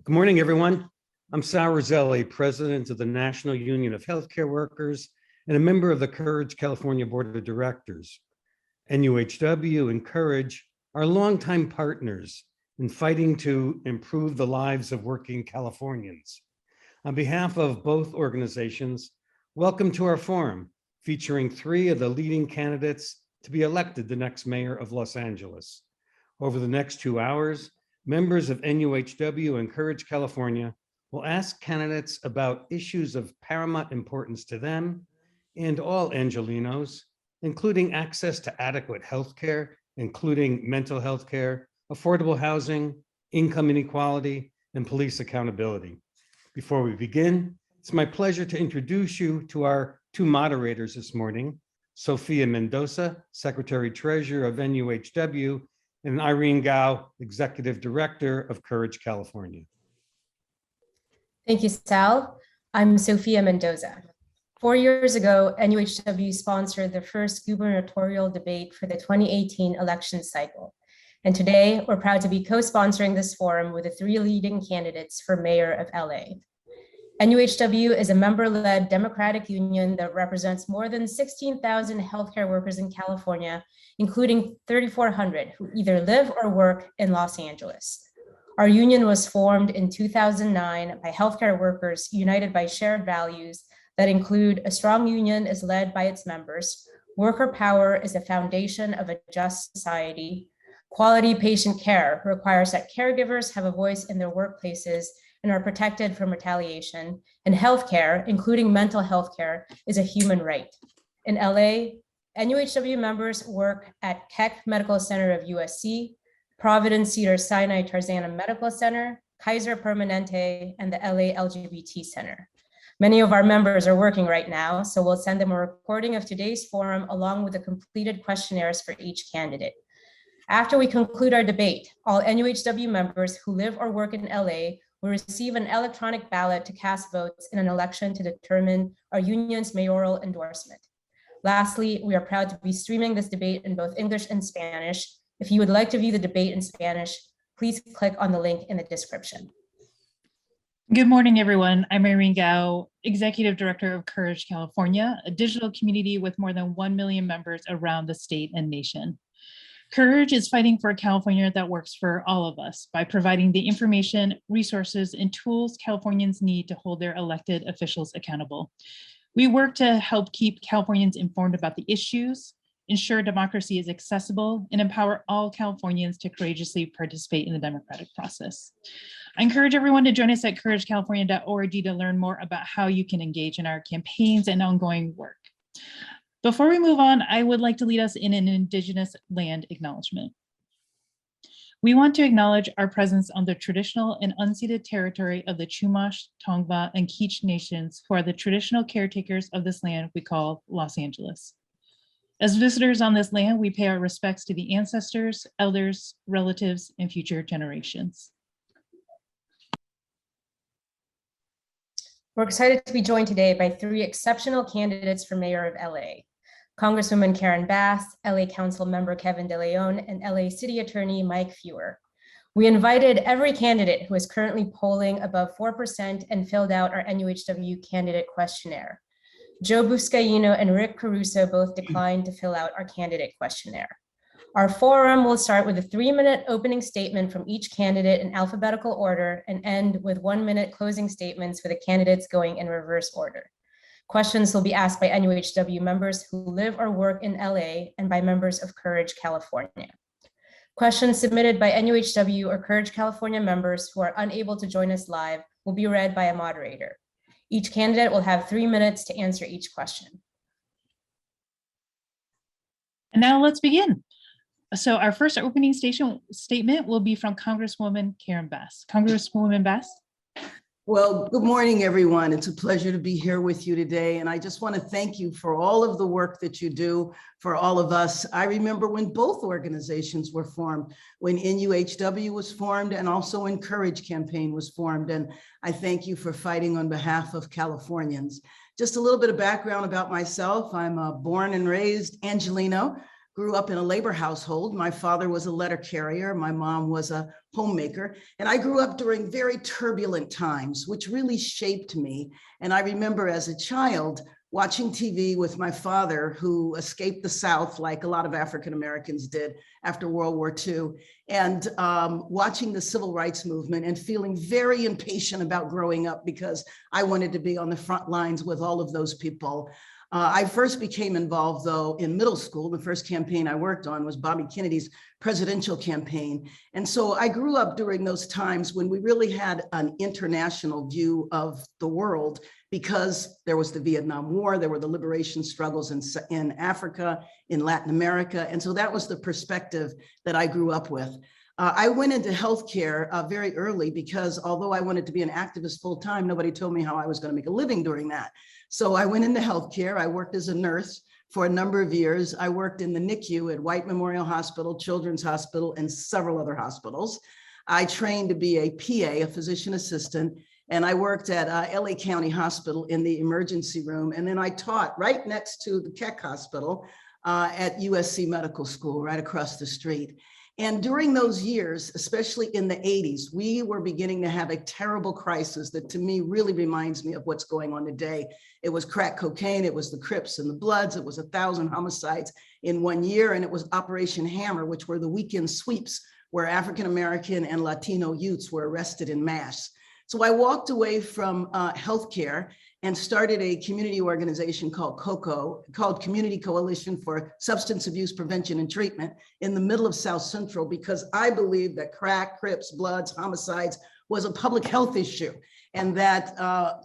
Good morning, everyone. I'm Sal Roselli, President of the National Union of Healthcare Workers and a member of the Courage California Board of Directors. NUHW and Courage are longtime partners in fighting to improve the lives of working Californians. On behalf of both organizations, welcome to our forum featuring 3 of the leading candidates to be elected the next mayor of Los Angeles. Over the next 2 hours, members of NUHW and Courage California will ask candidates about issues of paramount importance to them and all Angelenos, including access to adequate health care, including mental health care, affordable housing, income inequality, and police accountability. Before we begin, it's my pleasure to introduce you to our 2 moderators this morning, Sophia Mendoza, Secretary Treasurer of NUHW, and Irene Gao, Executive Director of Courage California. Thank you, Sal. I'm Sophia Mendoza. 4 years ago, NUHW sponsored the first gubernatorial debate for the 2018 election cycle. And today, we're proud to be co-sponsoring this forum with the 3 leading candidates for mayor of LA. NUHW is a member-led democratic union that represents more than 16,000 healthcare workers in California, including 3,400 who either live or work in Los Angeles. Our union was formed in 2009 by healthcare workers united by shared values that include a strong union is led by its members, worker power is the foundation of a just society, quality patient care requires that caregivers have a voice in their workplaces and are protected from retaliation, and healthcare, including mental health care, is a human right. In LA, NUHW members work at Keck Medical Center of USC, Providence Cedars-Sinai Tarzana Medical Center, Kaiser Permanente, and the LA LGBT Center. Many of our members are working right now, so we'll send them a recording of today's forum along with the completed questionnaires for each candidate. After we conclude our debate, all NUHW members who live or work in LA will receive an electronic ballot to cast votes in an election to determine our union's mayoral endorsement. Lastly, we are proud to be streaming this debate in both English and Spanish. If you would like to view the debate in Spanish, please click on the link in the description. Good morning, everyone. I'm Irene Gao, Executive Director of Courage California, a digital community with more than 1 million members around the state and nation. Courage is fighting for a California that works for all of us by providing the information, resources, and tools Californians need to hold their elected officials accountable. We work to help keep Californians informed about the issues, ensure democracy is accessible, and empower all Californians to courageously participate in the democratic process. I encourage everyone to join us at couragecalifornia.org to learn more about how you can engage in our campaigns and ongoing work. Before we move on, I would like to lead us in an Indigenous land acknowledgement. We want to acknowledge our presence on the traditional and unceded territory of the Chumash, Tongva, and Kizh nations, who are the traditional caretakers of this land we call Los Angeles. As visitors on this land, we pay our respects to the ancestors, elders, relatives, and future generations. We're excited to be joined today by 3 exceptional candidates for mayor of LA. Congresswoman Karen Bass, LA Council member Kevin De Leon, and LA City Attorney Mike Feurer. We invited every candidate who is currently polling above 4% and filled out our NUHW candidate questionnaire. Joe Buscaino and Rick Caruso both declined to fill out our candidate questionnaire. Our forum will start with a 3-minute opening statement from each candidate in alphabetical order and end with 1-minute closing statements for the candidates going in reverse order. Questions will be asked by NUHW members who live or work in LA and by members of Courage California. Questions submitted by NUHW or Courage California members who are unable to join us live will be read by a moderator. Each candidate will have 3 minutes to answer each question. And now let's begin. So our first opening statement will be from Congresswoman Karen Bass. Congresswoman Bass. Well, good morning, everyone. It's a pleasure to be here with you today. And I just want to thank you for all of the work that you do for all of us. I remember when both organizations were formed, when NUHW was formed and also when Courage Campaign was formed. And I thank you for fighting on behalf of Californians. Just a little bit of background about myself. I'm a born and raised Angeleno. grew up in a labor household. My father was a letter carrier. My mom was a homemaker. And I grew up during very turbulent times, which really shaped me. And I remember as a child watching TV with my father, who escaped the South like a lot of African Americans did after World War II, and watching the civil rights movement and feeling very impatient about growing up because I wanted to be on the front lines with all of those people. I first became involved, though, in middle school. The first campaign I worked on was Bobby Kennedy's presidential campaign. And so I grew up during those times when we really had an international view of the world, because there was the Vietnam War, there were the liberation struggles in Africa, in Latin America. And so that was the perspective that I grew up with. I went into healthcare very early because although I wanted to be an activist full time, nobody told me how I was going to make a living doing that. So I went into healthcare. I worked as a nurse for a number of years. I worked in the NICU at White Memorial Hospital, Children's Hospital, and several other hospitals. I trained to be a PA, a physician assistant, and I worked at LA County Hospital in the emergency room. And then I taught right next to the Keck Hospital at USC Medical School, right across the street. And during those years, especially in the 80s, we were beginning to have a terrible crisis that to me really reminds me of what's going on today. It was crack cocaine, it was the Crips and the Bloods, it was 1,000 homicides in 1 year, and it was Operation Hammer, which were the weekend sweeps where African-American and Latino youths were arrested en masse. So I walked away from healthcare and started a community organization called COCO, called Community Coalition for Substance Abuse Prevention and Treatment, in the middle of South Central, because I believe that crack, Crips, Bloods, homicides was a public health issue, and that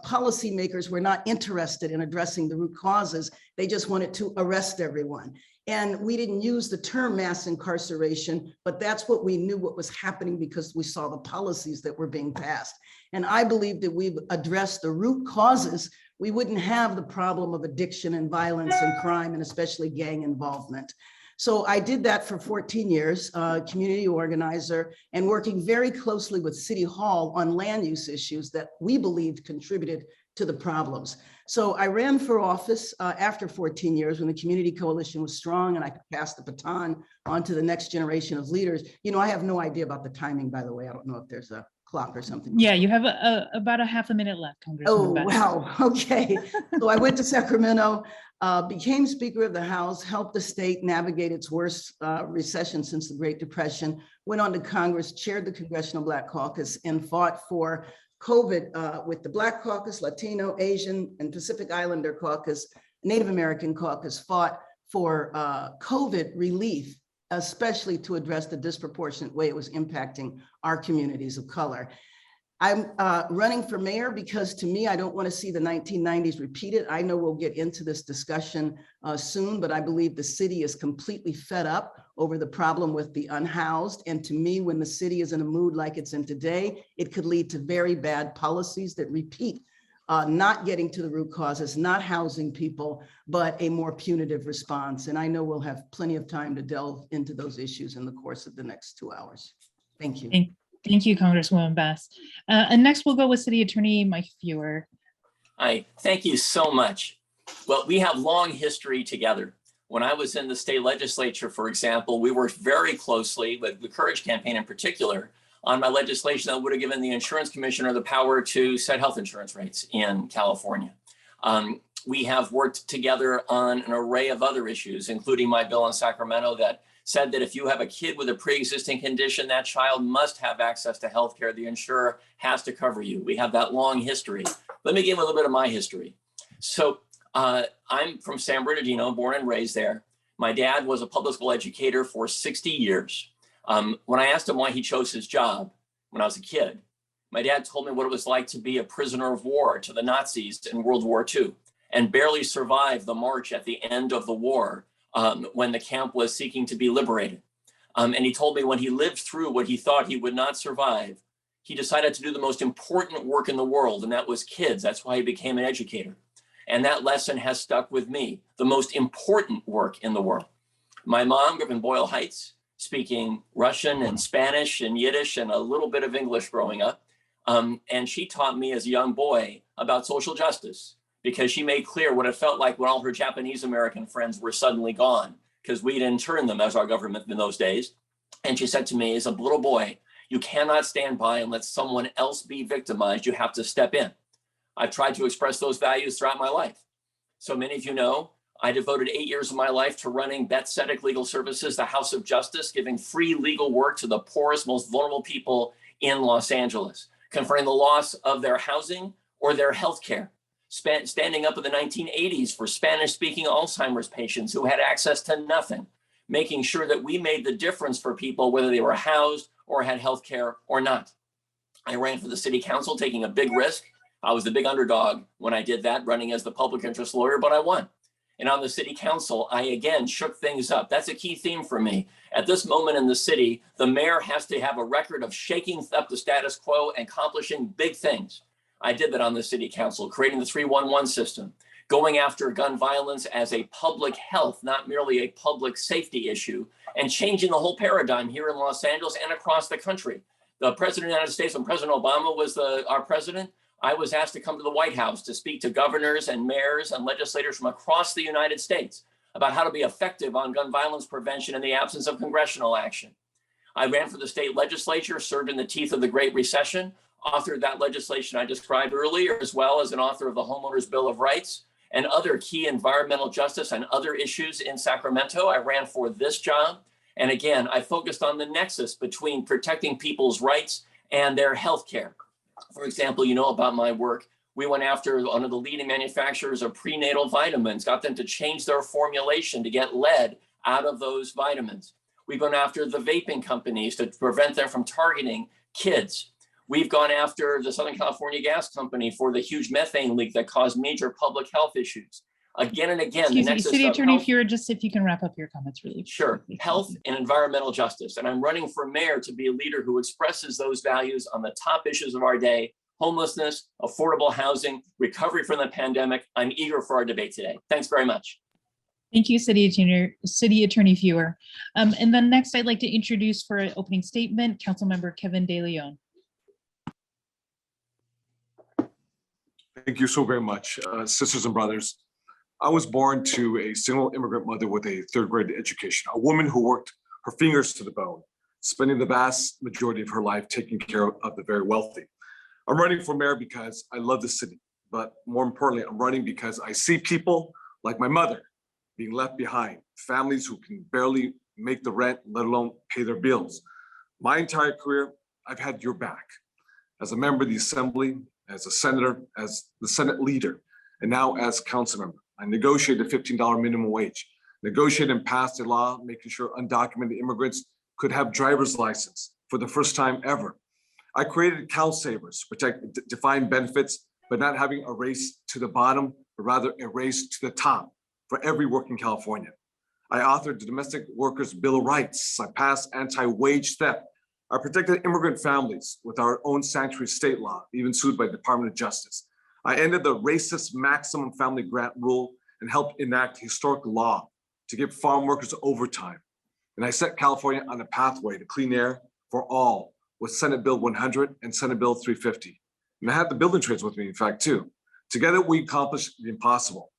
policymakers were not interested in addressing the root causes. They just wanted to arrest everyone. And we didn't use the term mass incarceration, but that's what we knew what was happening because we saw the policies that were being passed. And I believe that we've addressed the root causes, we wouldn't have the problem of addiction and violence and crime, and especially gang involvement. So I did that for 14 years, community organizer, and working very closely with City Hall on land use issues that we believed contributed to the problems. So I ran for office after 14 years when the community coalition was strong and I could pass the baton on to the next generation of leaders. You know, I have no idea about the timing, by the way. I don't know if there's a clock or something. Yeah, you have about a half a minute left, Congresswoman Oh, Bass. wow. Okay. So I went to Sacramento, became Speaker of the House, helped the state navigate its worst recession since the Great Depression, went on to Congress, chaired the Congressional Black Caucus, and fought for COVID with the Black Caucus, Latino, Asian, and Pacific Islander Caucus, Native American Caucus, fought for COVID relief, especially to address the disproportionate way it was impacting our communities of color. I'm running for mayor because to me, I don't want to see the 1990s repeated. I know we'll get into this discussion soon, but I believe the city is completely fed up over the problem with the unhoused. And to me, when the city is in a mood like it's in today, it could lead to very bad policies that repeat, not getting to the root causes, not housing people, but a more punitive response. And I know we'll have plenty of time to delve into those issues in the course of the next 2 hours. Thank you. Thank you, Congresswoman Bass. And next we'll go with City Attorney Mike Feurer. Hi, thank you so much. Well, we have long history together. When I was in the state legislature, for example, we worked very closely with the Courage campaign in particular on my legislation that would have given the insurance commissioner the power to set health insurance rates in California. We have worked together on an array of other issues, including my bill in Sacramento that said that if you have a kid with a pre-existing condition, that child must have access to healthcare. The insurer has to cover you. We have that long history. Let me give a little bit of my history. So I'm from San Bernardino, born and raised there. My dad was a public school educator for 60 years. When I asked him why he chose his job when I was a kid, my dad told me what it was like to be a prisoner of war to the Nazis in World War II and barely survive the march at the end of the war when the camp was seeking to be liberated. And he told me when he lived through what he thought he would not survive, he decided to do the most important work in the world, and that was kids. That's why he became an educator. And that lesson has stuck with me, the most important work in the world. My mom grew up in Boyle Heights, speaking Russian and Spanish and Yiddish and a little bit of English growing up. And she taught me as a young boy about social justice because she made clear what it felt like when all her Japanese American friends were suddenly gone, because we'd intern them as our government in those days. And she said to me, as a little boy, you cannot stand by and let someone else be victimized. You have to step in. I've tried to express those values throughout my life. So many of you know, I devoted 8 years of my life to running Bethzetic Legal Services, the House of Justice, giving free legal work to the poorest, most vulnerable people in Los Angeles, confronting the loss of their housing or their health care, standing up in the 1980s for Spanish-speaking Alzheimer's patients who had access to nothing, making sure that we made the difference for people, whether they were housed or had health care or not. I ran for the city council, taking a big risk. I was the big underdog when I did that, running as the public interest lawyer, but I won. And on the city council, I again shook things up. That's a key theme for me. At this moment in the city, the mayor has to have a record of shaking up the status quo and accomplishing big things. I did that on the city council, creating the 311 system, going after gun violence as a public health, not merely a public safety issue, and changing the whole paradigm here in Los Angeles and across the country. The president of the United States, when President Obama was our president, I was asked to come to the White House to speak to governors and mayors and legislators from across the United States about how to be effective on gun violence prevention in the absence of congressional action. I ran for the state legislature, served in the teeth of the Great Recession, authored that legislation I described earlier, as well as an author of the Homeowners Bill of Rights and other key environmental justice and other issues in Sacramento. I ran for this job. And again, I focused on the nexus between protecting people's rights and their health care. For example, you know about my work. We went after one of the leading manufacturers of prenatal vitamins, got them to change their formulation to get lead out of those vitamins. We've gone after the vaping companies to prevent them from targeting kids. We've gone after the Southern California Gas Company for the huge methane leak that caused major public health issues. Again and again, Excuse the me, nexus City of Attorney health, Feurer, just if you can wrap up your comments really. sure, quickly. health and environmental justice. And I'm running for mayor to be a leader who expresses those values on the top issues of our day: homelessness, affordable housing, recovery from the pandemic. I'm eager for our debate today. Thanks very much. Thank you, City Attorney Feurer. And then next, I'd like to introduce for an opening statement, Councilmember Kevin De Leon. Thank you so very much, sisters and brothers. I was born to a single immigrant mother with a third grade education, a woman who worked her fingers to the bone, spending the vast majority of her life taking care of the very wealthy. I'm running for mayor because I love the city, but more importantly, I'm running because I see people like my mother being left behind, families who can barely make the rent, let alone pay their bills. My entire career, I've had your back. As a member of the Assembly, as a senator, as the Senate leader, and now as council member, I negotiated a $15 minimum wage, negotiated and passed a law making sure undocumented immigrants could have driver's license for the first time ever. I created CalSavers, protect defined benefits, but not having a race to the bottom, but rather a race to the top for every working Californian. I authored the Domestic Workers Bill of Rights. I passed anti-wage theft. I protected immigrant families with our own sanctuary state law, even sued by the Department of Justice. I ended the racist maximum family grant rule and helped enact historic law to give farm workers overtime. And I set California on a pathway to clean air for all with Senate Bill 100 and Senate Bill 350. And I had the building trades with me, in fact, too. Together, we accomplished the impossible.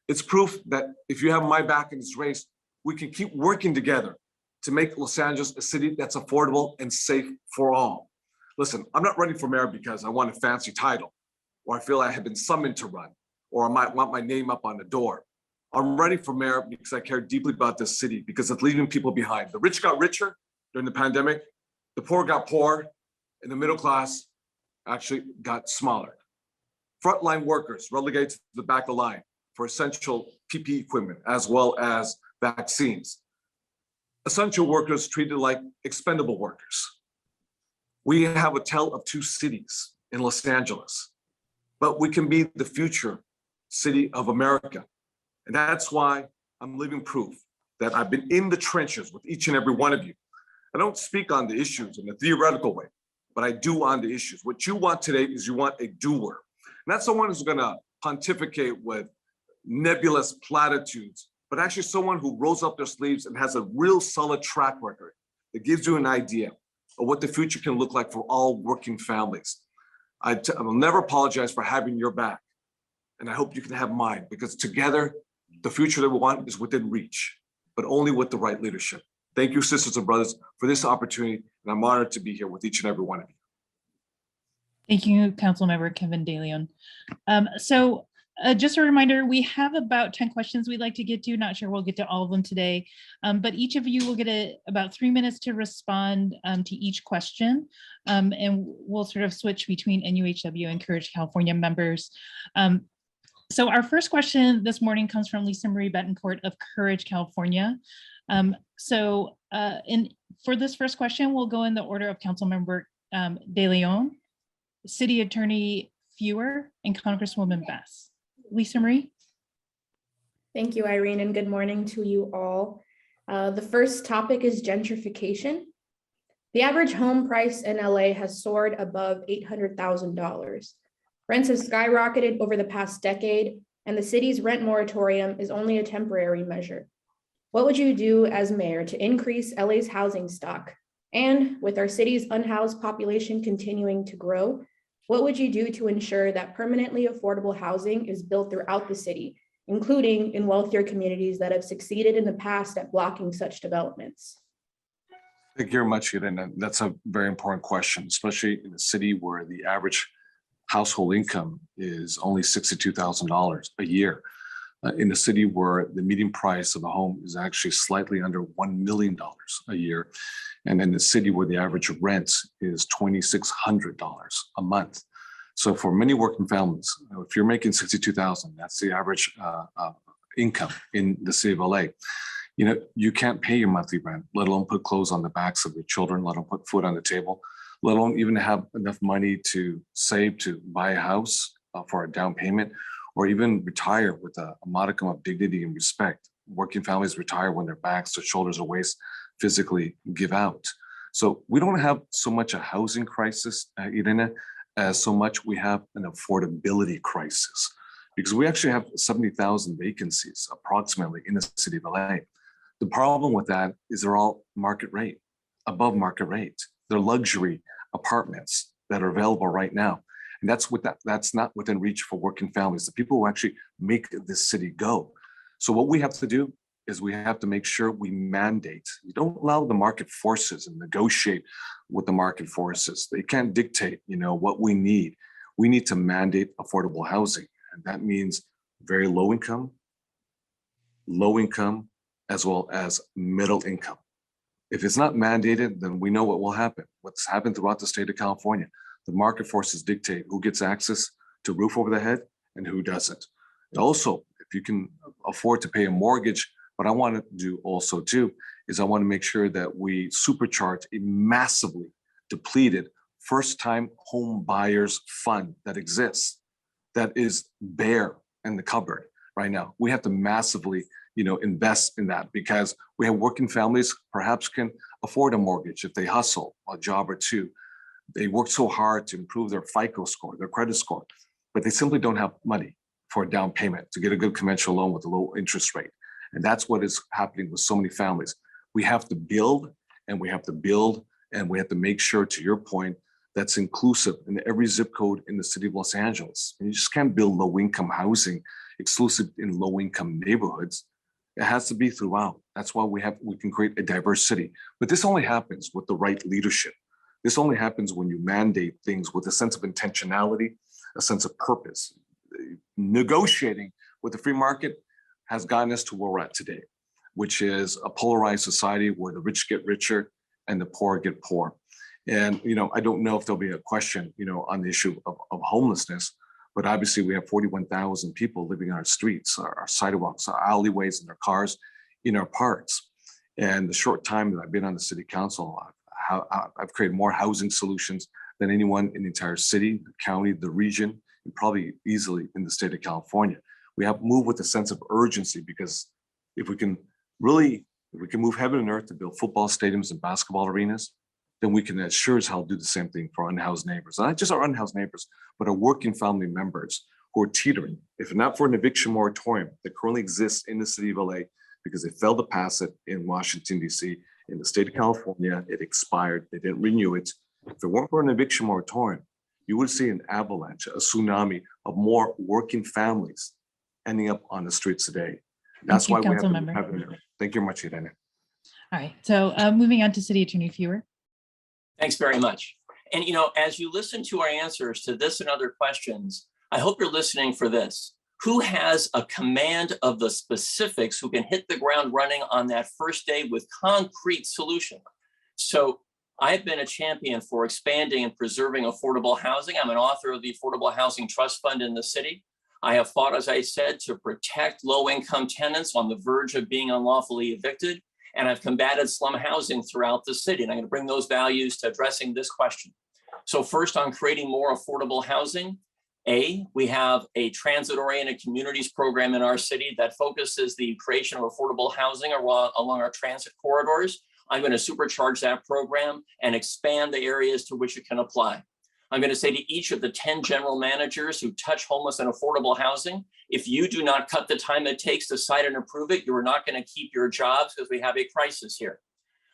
It's proof that if you have my back in this race, we can keep working together to make Los Angeles a city that's affordable and safe for all. Listen, I'm not running for mayor because I want a fancy title, or I feel I have been summoned to run, or I might want my name up on the door. I'm running for mayor because I care deeply about this city, because it's leaving people behind. The rich got richer during the pandemic, the poor got poorer, and the middle class actually got smaller. Frontline workers relegated to the back of the line for essential PPE equipment, as well as vaccines. Essential workers treated like expendable workers. We have a tale of two cities in Los Angeles, but we can be the future city of America. And that's why I'm living proof that I've been in the trenches with each and every one of you. I don't speak on the issues in a theoretical way, but I do on the issues. What you want today is you want a doer, not someone who's gonna pontificate with nebulous platitudes, but actually someone who rolls up their sleeves and has a real solid track record that gives you an idea of what the future can look like for all working families. I will never apologize for having your back, and I hope you can have mine, because together, the future that we want is within reach. but only with the right leadership. Thank you, sisters and brothers, for this opportunity, and I'm honored to be here with each and every one of you. Thank you, Councilmember Kevin De Leon. Just a reminder, we have about 10 questions we'd like to get to. Not sure we'll get to all of them today, but each of you will get about 3 minutes to respond to each question, and we'll sort of switch between NUHW and Courage California members. So our first question this morning comes from Lisa Marie Betancourt of Courage California. For this first question, we'll go in the order of Councilmember De Leon, City Attorney Feurer, and Congresswoman Bass. Lisa Marie. Thank you, Irene, and good morning to you all. The first topic is gentrification. The average home price in LA has soared above $800,000. Rents have skyrocketed over the past decade, and the city's rent moratorium is only a temporary measure. What would you do as mayor to increase LA's housing stock? And with our city's unhoused population continuing to grow, what would you do to ensure that permanently affordable housing is built throughout the city, including in wealthier communities that have succeeded in the past at blocking such developments? Thank you very much, Irene. That's a very important question, especially in a city where the average household income is only $62,000 a year. In a city where the median price of a home is actually slightly under $1 million a year. And in a city where the average rent is $2,600 a month. So for many working families, if you're making $62,000, that's the average income in the city of LA. You know, you can't pay your monthly rent, let alone put clothes on the backs of your children, let alone put food on the table, let alone even have enough money to save to buy a house for a down payment, or even retire with a modicum of dignity and respect. Working families retire when their backs, their shoulders, or waist physically give out. So we don't have so much a housing crisis, Irene, as so much we have an affordability crisis, because we actually have 70,000 vacancies approximately in the city of LA. The problem with that is they're all market rate, above market rate. They're luxury apartments that are available right now. And that's not within reach for working families, the people who actually make this city go. So what we have to do is we have to make sure we mandate. You don't allow the market forces and negotiate with the market forces. They can't dictate, what we need. We need to mandate affordable housing. And that means very low income, as well as middle income. If it's not mandated, then we know what will happen. What's happened throughout the state of California. The market forces dictate who gets access to roof over the head and who doesn't. And also, if you can afford to pay a mortgage, what I want to do also too, is I want to make sure that we supercharge a massively depleted first-time home buyers fund that exists, that is bare in the cupboard right now. We have to massively, invest in that, because we have working families perhaps can afford a mortgage if they hustle a job or two. They work so hard to improve their FICO score, their credit score, but they simply don't have money for a down payment to get a good conventional loan with a low interest rate. And that's what is happening with so many families. We have to build and we have to build and we have to make sure, to your point, that's inclusive in every zip code in the city of Los Angeles. And you just can't build low-income housing exclusive in low-income neighborhoods. It has to be throughout. That's why we can create a diverse city. But this only happens with the right leadership. This only happens when you mandate things with a sense of intentionality, a sense of purpose. Negotiating with the free market has gotten us to where we're at today, which is a polarized society where the rich get richer and the poor get poor. And, I don't know if there'll be a question, on the issue of homelessness, but obviously we have 41,000 people living on our streets, our sidewalks, our alleyways, and their cars in our parks. And the short time that I've been on the city council, I've created more housing solutions than anyone in the entire city, the county, the region, and probably easily in the state of California. We have to move with a sense of urgency, because if we can move heaven and earth to build football stadiums and basketball arenas, then we can sure as hell do the same thing for unhoused neighbors. And not just our unhoused neighbors, but our working family members who are teetering. If not for an eviction moratorium that currently exists in the city of LA, because they failed to pass it in Washington, D.C., in the state of California, it expired, they didn't renew it. If it weren't for an eviction moratorium, you would see an avalanche, a tsunami of more working families ending up on the streets today. That's why Thank we you, have to Councilmember. have it there. Thank you much, Irene. All right, so moving on to City Attorney Feurer. Thanks very much. And as you listen to our answers to this and other questions, I hope you're listening for this. Who has a command of the specifics, who can hit the ground running on that first day with concrete solution? So I've been a champion for expanding and preserving affordable housing. I'm an author of the Affordable Housing Trust Fund in the city. I have fought, as I said, to protect low-income tenants on the verge of being unlawfully evicted. And I've combated slum housing throughout the city. And I'm going to bring those values to addressing this question. So first, on creating more affordable housing, we have a transit-oriented communities program in our city that focuses the creation of affordable housing along our transit corridors. I'm going to supercharge that program and expand the areas to which it can apply. I'm going to say to each of the 10 general managers who touch homeless and affordable housing, if you do not cut the time it takes to cite and approve it, you are not going to keep your jobs because we have a crisis here.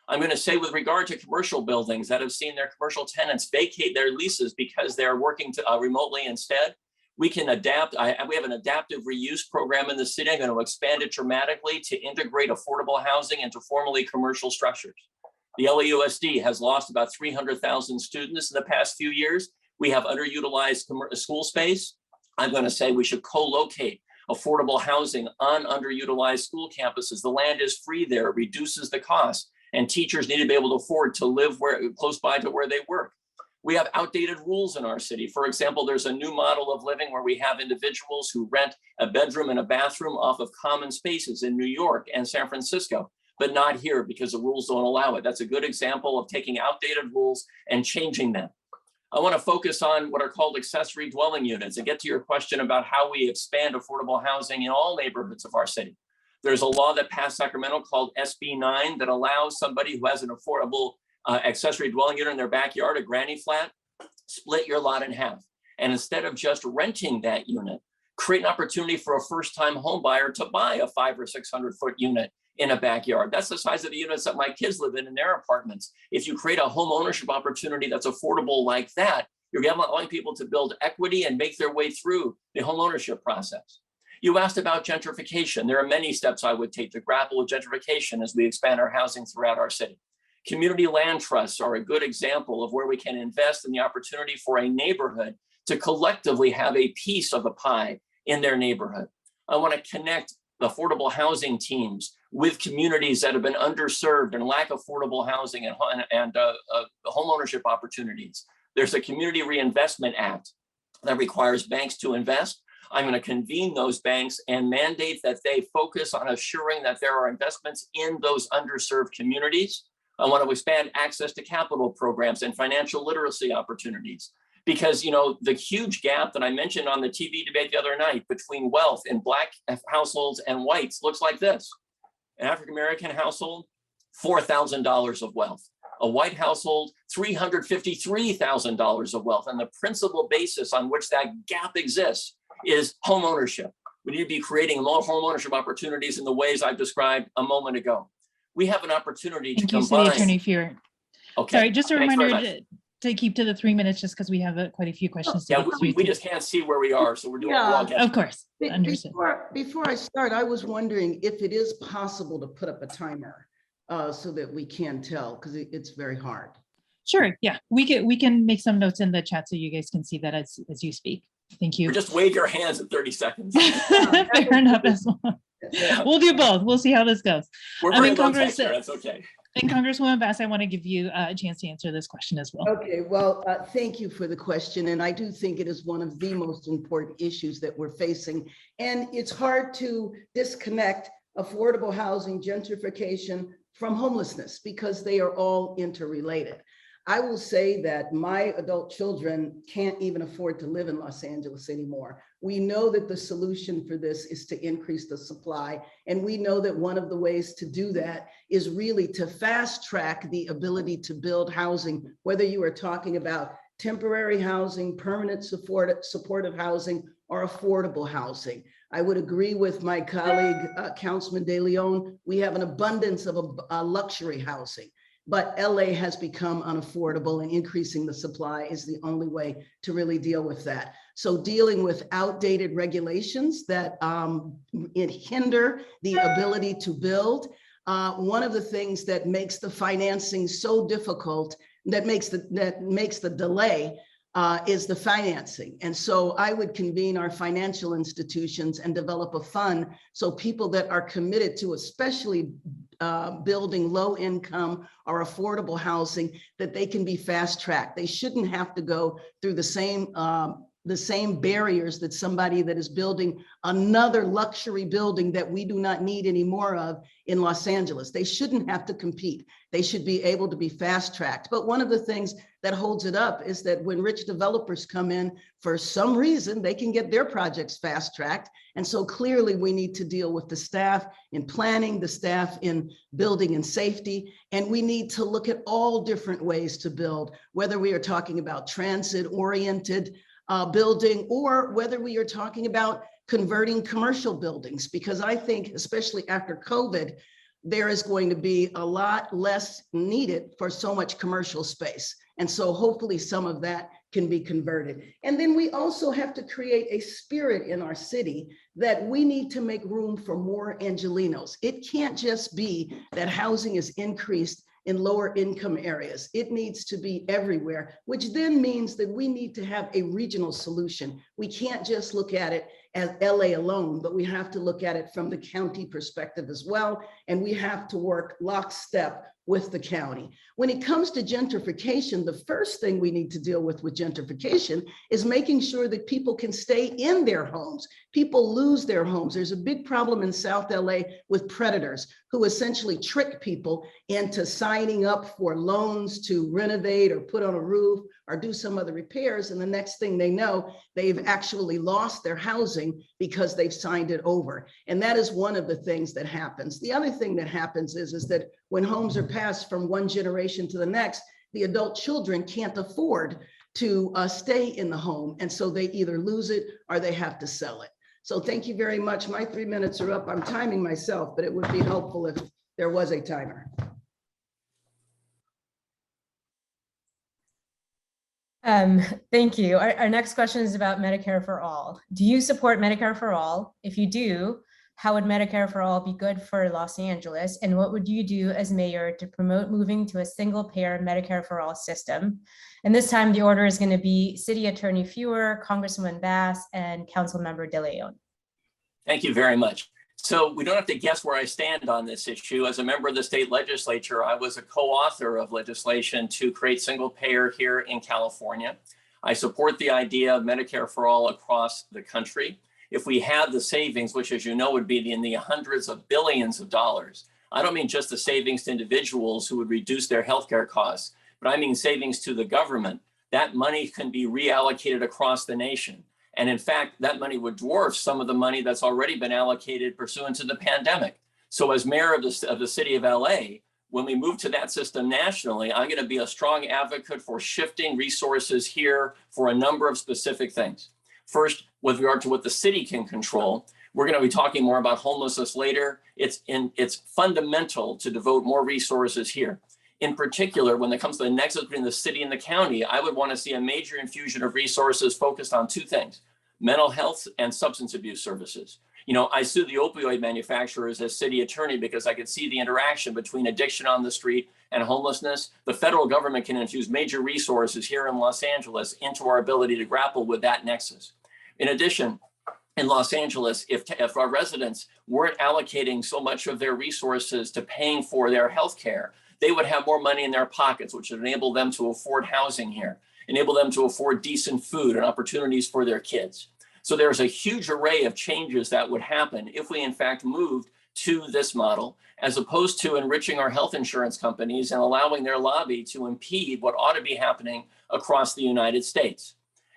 I'm going to say with regard to commercial buildings that have seen their commercial tenants vacate their leases because they're working remotely instead, we can adapt. We have an adaptive reuse program in the city. I'm going to expand it dramatically to integrate affordable housing into formally commercial structures. The LAUSD has lost about 300,000 students in the past few years. We have underutilized school space. I'm going to say we should co-locate affordable housing on underutilized school campuses. The land is free there, it reduces the cost, and teachers need to be able to afford to live close by to where they work. We have outdated rules in our city. For example, there's a new model of living where we have individuals who rent a bedroom and a bathroom off of common spaces in New York and San Francisco, but not here because the rules don't allow it. That's a good example of taking outdated rules and changing them. I want to focus on what are called accessory dwelling units and get to your question about how we expand affordable housing in all neighborhoods of our city. There's a law that passed Sacramento called SB 9 that allows somebody who has an affordable accessory dwelling unit in their backyard, a granny flat, split your lot in half. And instead of just renting that unit, create an opportunity for a first-time home buyer to buy a 500 or 600 foot unit in a backyard. That's the size of the units that my kids live in their apartments. If you create a home ownership opportunity that's affordable like that, you're allowing people to build equity and make their way through the home ownership process. You asked about gentrification. There are many steps I would take to grapple with gentrification as we expand our housing throughout our city. Community land trusts are a good example of where we can invest in the opportunity for a neighborhood to collectively have a piece of the pie in their neighborhood. I want to connect the affordable housing teams with communities that have been underserved and lack affordable housing and home ownership opportunities. There's a Community Reinvestment Act that requires banks to invest. I'm going to convene those banks and mandate that they focus on assuring that there are investments in those underserved communities. I want to expand access to capital programs and financial literacy opportunities. Because, the huge gap that I mentioned on the TV debate the other night between wealth in Black households and whites looks like this. An African-American household, $4,000 of wealth. A white household, $353,000 of wealth. And the principal basis on which that gap exists is home ownership. We need to be creating more home ownership opportunities in the ways I've described a moment ago. We have an opportunity to combine. Thank you, City Attorney Feurer. Okay. Sorry, just a Thanks very reminder to keep to the 3 minutes, just because we have quite a few questions. To Yeah, get we through. just can't see where we are, so we're doing a Yeah. long. Of course, understood. Before I start, I was wondering if it is possible to put up a timer so that we can tell, because it's very hard. Sure, yeah, we can make some notes in the chat so you guys can see that as you speak. Thank you. Or just wave your hands in 30 seconds. Fair enough as well. We'll do both. We'll see how this goes. We're very low tech here, that's okay. And Congresswoman Bass, I want to give you a chance to answer this question as well. Okay, well, thank you for the question. And I do think it is one of the most important issues that we're facing. And it's hard to disconnect affordable housing, gentrification from homelessness because they are all interrelated. I will say that my adult children can't even afford to live in Los Angeles anymore. We know that the solution for this is to increase the supply. And we know that one of the ways to do that is really to fast track the ability to build housing, whether you are talking about temporary housing, permanent supportive housing, or affordable housing. I would agree with my colleague, Councilman De Leon. We have an abundance of luxury housing. but LA has become unaffordable, and increasing the supply is the only way to really deal with that. So dealing with outdated regulations that hinder the ability to build. One of the things that makes the financing so difficult, that makes the delay, is the financing. And so I would convene our financial institutions and develop a fund so people that are committed to especially building low income or affordable housing, that they can be fast tracked. They shouldn't have to go through the same barriers that somebody that is building another luxury building that we do not need any more of in Los Angeles. They shouldn't have to compete. They should be able to be fast tracked. But one of the things that holds it up is that when rich developers come in, for some reason, they can get their projects fast tracked. And so clearly we need to deal with the staff in planning, the staff in building and safety, and we need to look at all different ways to build, whether we are talking about transit-oriented building, or whether we are talking about converting commercial buildings, because I think, especially after COVID, there is going to be a lot less needed for so much commercial space. And so hopefully some of that can be converted. And then we also have to create a spirit in our city that we need to make room for more Angelenos. It can't just be that housing is increased in lower income areas. It needs to be everywhere, which then means that we need to have a regional solution. We can't just look at it as LA alone, but we have to look at it from the county perspective as well. And we have to work lockstep with the county. When it comes to gentrification, the first thing we need to deal with gentrification is making sure that people can stay in their homes. People lose their homes. There's a big problem in South LA with predators who essentially trick people into signing up for loans to renovate or put on a roof or do some other repairs. And the next thing they know, they've actually lost their housing because they've signed it over. And that is one of the things that happens. The other thing that happens is that when homes are passed from one generation to the next, the adult children can't afford to stay in the home. And so they either lose it or they have to sell it. So thank you very much. My 3 minutes are up. I'm timing myself, but it would be helpful if there was a timer. Thank you. Our next question is about Medicare for all. Do you support Medicare for all? If you do, how would Medicare for all be good for Los Angeles? And what would you do as mayor to promote moving to a single payer Medicare for all system? And this time the order is going to be City Attorney Feurer, Congresswoman Bass, and Councilmember De Leon. Thank you very much. So we don't have to guess where I stand on this issue. As a member of the state legislature, I was a co-author of legislation to create single payer here in California. I support the idea of Medicare for all across the country. If we had the savings, which as you know would be in the hundreds of billions of dollars, I don't mean just the savings to individuals who would reduce their healthcare costs, but I mean savings to the government. That money can be reallocated across the nation. And in fact, that money would dwarf some of the money that's already been allocated pursuant to the pandemic. So as mayor of the city of LA, when we move to that system nationally, I'm going to be a strong advocate for shifting resources here for a number of specific things. First, with regard to what the city can control, we're going to be talking more about homelessness later. It's fundamental to devote more resources here. In particular, when it comes to the nexus between the city and the county, I would want to see a major infusion of resources focused on two things: mental health and substance abuse services. You know, I sue the opioid manufacturers as city attorney because I could see the interaction between addiction on the street and homelessness. The federal government can infuse major resources here in Los Angeles into our ability to grapple with that nexus. In addition, in Los Angeles, if our residents weren't allocating so much of their resources to paying for their health care, they would have more money in their pockets, which would enable them to afford housing here, enable them to afford decent food and opportunities for their kids. So there's a huge array of changes that would happen if we in fact moved to this model, as opposed to enriching our health insurance companies and allowing their lobby to impede what ought to be happening across the United States.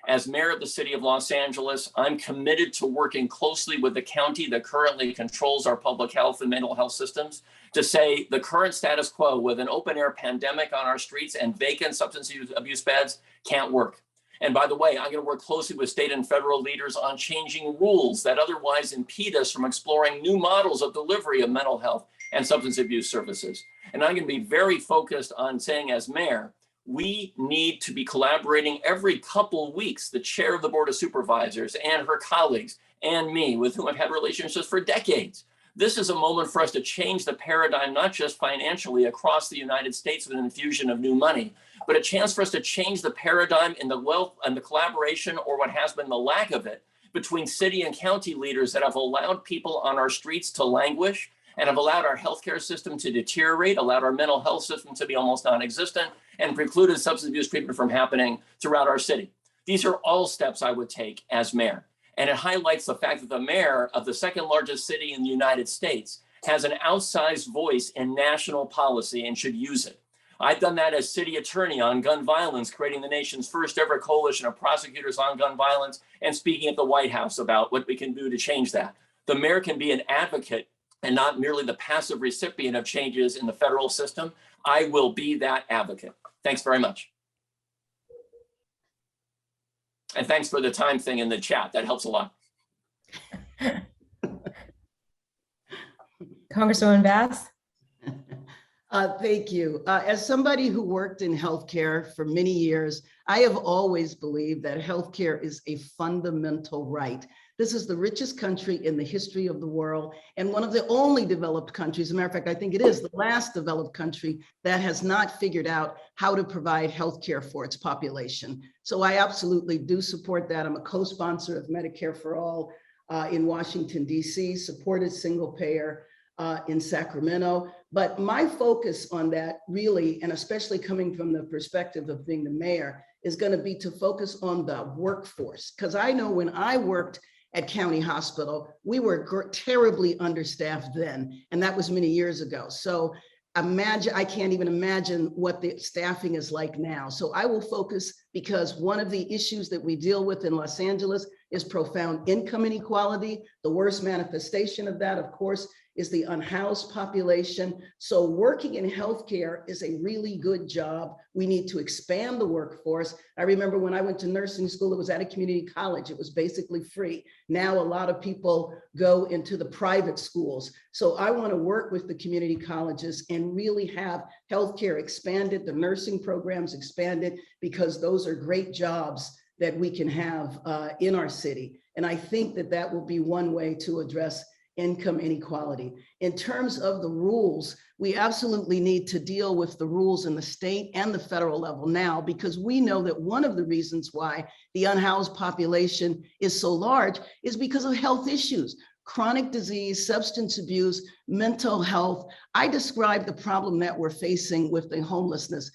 As mayor of the city of Los Angeles, I'm committed to working closely with the county that currently controls our public health and mental health systems to say the current status quo with an open air pandemic on our streets and vacant substance abuse beds can't work. And by the way, I'm going to work closely with state and federal leaders on changing rules that otherwise impede us from exploring new models of delivery of mental health and substance abuse services. And I'm going to be very focused on saying, as mayor, we need to be collaborating every couple of weeks, the chair of the Board of Supervisors and her colleagues and me, with whom I've had relationships for decades. This is a moment for us to change the paradigm, not just financially across the United States with an infusion of new money, but a chance for us to change the paradigm in the wealth and the collaboration, or what has been the lack of it, between city and county leaders that have allowed people on our streets to languish and have allowed our healthcare system to deteriorate, allowed our mental health system to be almost non-existent, and precluded substance abuse treatment from happening throughout our city. These are all steps I would take as mayor. And it highlights the fact that the mayor of the second largest city in the United States has an outsized voice in national policy and should use it. I've done that as city attorney on gun violence, creating the nation's first ever coalition of prosecutors on gun violence and speaking at the White House about what we can do to change that. The mayor can be an advocate and not merely the passive recipient of changes in the federal system. I will be that advocate. Thanks very much. And thanks for the time thing in the chat. That helps a lot. Congresswoman Bass. Thank you. As somebody who worked in healthcare for many years, I have always believed that healthcare is a fundamental right. This is the richest country in the history of the world, and one of the only developed countries. As a matter of fact, I think it is the last developed country that has not figured out how to provide healthcare for its population. So I absolutely do support that. I'm a co-sponsor of Medicare for All in Washington, D.C., supported single payer in Sacramento. But my focus on that really, and especially coming from the perspective of being the mayor, is going to be to focus on the workforce. Because I know when I worked at County Hospital, we were terribly understaffed then, and that was many years ago. So imagine, I can't even imagine what the staffing is like now. So I will focus, because one of the issues that we deal with in Los Angeles is profound income inequality. The worst manifestation of that, of course, is the unhoused population. So working in healthcare is a really good job. We need to expand the workforce. I remember when I went to nursing school, it was at a community college. It was basically free. Now a lot of people go into the private schools. So I want to work with the community colleges and really have healthcare expanded, the nursing programs expanded, because those are great jobs that we can have in our city. And I think that that will be one way to address income inequality. In terms of the rules, we absolutely need to deal with the rules in the state and the federal level now, because we know that one of the reasons why the unhoused population is so large is because of health issues. Chronic disease, substance abuse, mental health. I describe the problem that we're facing with the homelessness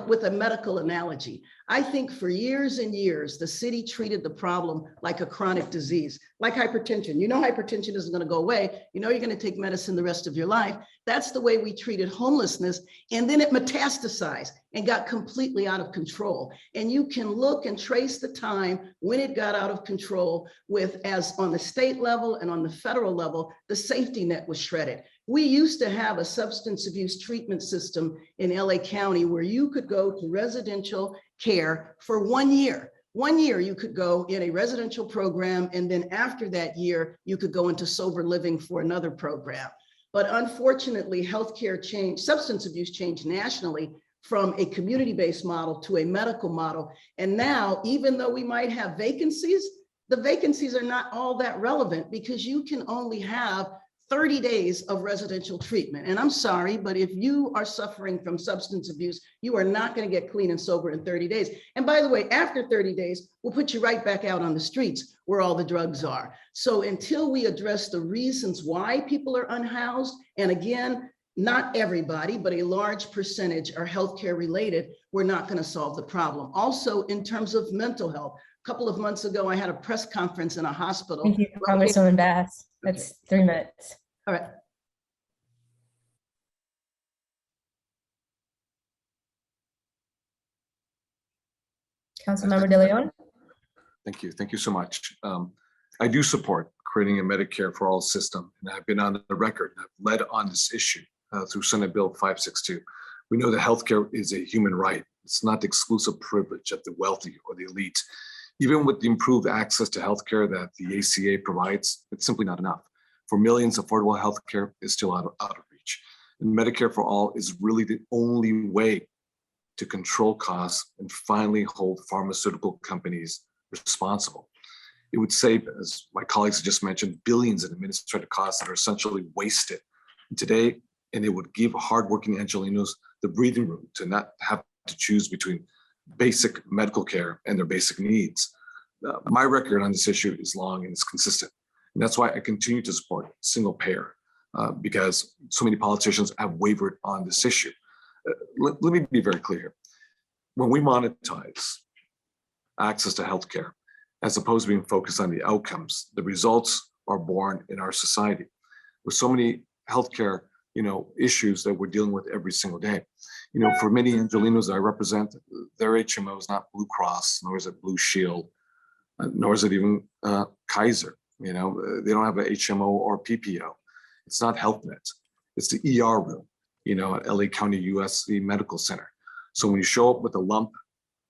with a medical analogy. I think for years and years, the city treated the problem like a chronic disease, like hypertension. You know, hypertension isn't going to go away. You know, you're going to take medicine the rest of your life. That's the way we treated homelessness. And then it metastasized and got completely out of control. And you can look and trace the time when it got out of control with, as on the state level and on the federal level, the safety net was shredded. We used to have a substance abuse treatment system in LA County where you could go to residential care for 1 year. 1 year you could go in a residential program, and then after that year, you could go into sober living for another program. But unfortunately, healthcare changed, substance abuse changed nationally from a community-based model to a medical model. And now, even though we might have vacancies, the vacancies are not all that relevant, because you can only have 30 days of residential treatment. And I'm sorry, but if you are suffering from substance abuse, you are not going to get clean and sober in 30 days. And by the way, after 30 days, we'll put you right back out on the streets where all the drugs are. So until we address the reasons why people are unhoused, and again, not everybody, but a large percentage are healthcare related, we're not going to solve the problem. Also, in terms of mental health, a couple of months ago, I had a press conference in a hospital. Thank you, Congresswoman Bass. That's 3 minutes. All right. Councilmember De Leon. Thank you. Thank you so much. I do support creating a Medicare for all system, and I've been on the record and I've led on this issue through Senate Bill 562. We know that healthcare is a human right. It's not the exclusive privilege of the wealthy or the elite. Even with the improved access to healthcare that the ACA provides, it's simply not enough. For millions, affordable healthcare is still out of reach. And Medicare for all is really the only way to control costs and finally hold pharmaceutical companies responsible. It would save, as my colleagues have just mentioned, billions in administrative costs that are essentially wasted today, and it would give hardworking Angelenos the breathing room to not have to choose between basic medical care and their basic needs. My record on this issue is long and it's consistent. And that's why I continue to support single payer, because so many politicians have wavered on this issue. Let me be very clear here. When we monetize access to healthcare, as opposed to being focused on the outcomes, the results are born in our society. With so many healthcare, issues that we're dealing with every single day. For many Angelenos that I represent, their HMO is not Blue Cross, nor is it Blue Shield, nor is it even Kaiser. They don't have an HMO or PPO. It's not HealthNet. It's the ER room, at LA County USC Medical Center. So when you show up with a lump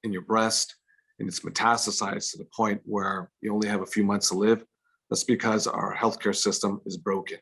in your breast and it's metastasized to the point where you only have a few months to live, that's because our healthcare system is broken.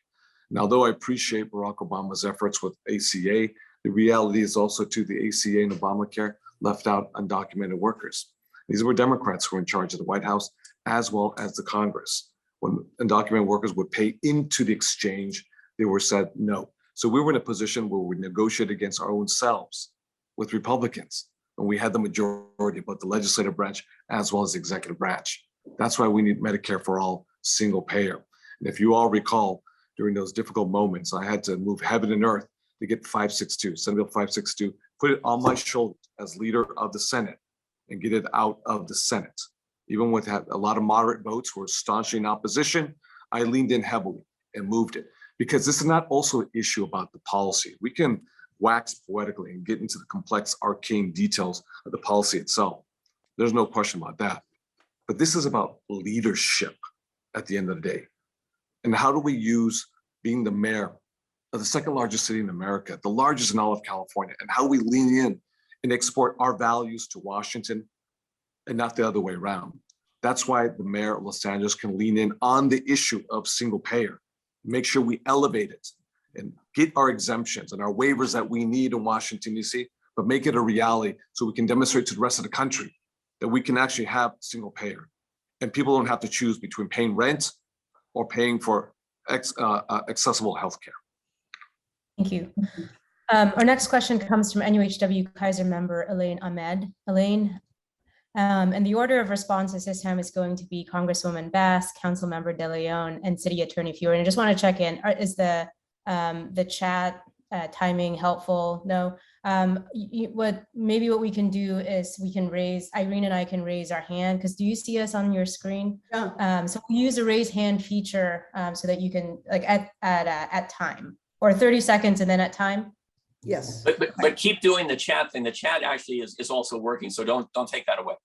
And although I appreciate Barack Obama's efforts with ACA, the reality is also to the ACA and Obamacare left out undocumented workers. These were Democrats who were in charge of the White House as well as the Congress. When undocumented workers would pay into the exchange, they were said no. So we were in a position where we negotiated against our own selves with Republicans, and we had the majority, both the legislative branch as well as the executive branch. That's why we need Medicare for all, single payer. And if you all recall, during those difficult moments, I had to move heaven and earth to get 562, Senate Bill 562, put it on my shoulders as leader of the Senate and get it out of the Senate. Even with a lot of moderate votes who were staunchly in opposition, I leaned in heavily and moved it, because this is not also an issue about the policy. We can wax poetically and get into the complex arcane details of the policy itself. There's no question about that. But this is about leadership at the end of the day. And how do we use being the mayor of the second largest city in America, the largest in all of California, and how we lean in and export our values to Washington and not the other way around. That's why the mayor of Los Angeles can lean in on the issue of single payer, make sure we elevate it and get our exemptions and our waivers that we need in Washington, D.C., but make it a reality so we can demonstrate to the rest of the country that we can actually have single payer. And people don't have to choose between paying rent or paying for accessible healthcare. Thank you. Our next question comes from NUHW Kaiser member Elaine Ahmed. Elaine, and the order of responses this time is going to be Congresswoman Bass, Councilmember De Leon, and City Attorney Feurer. And I just want to check in: is the chat timing helpful? No. What we can do is we can raise, Irene and I can raise our hand, because do you see us on your screen? Yeah. So we use a raise hand feature so that you can, like, at time, or 30 seconds and then at time. Yes. But keep doing the chat thing. The chat actually is also working, so don't take that away.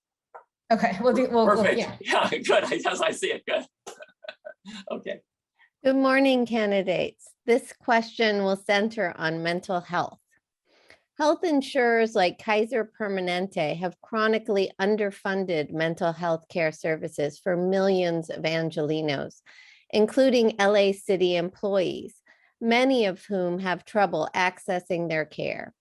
Okay, perfect. Yeah, good. As I see it, good. Okay. Good morning, candidates. This question will center on mental health. Health insurers like Kaiser Permanente have chronically underfunded mental health care services for millions of Angelenos, including LA City employees, many of whom have trouble accessing their care.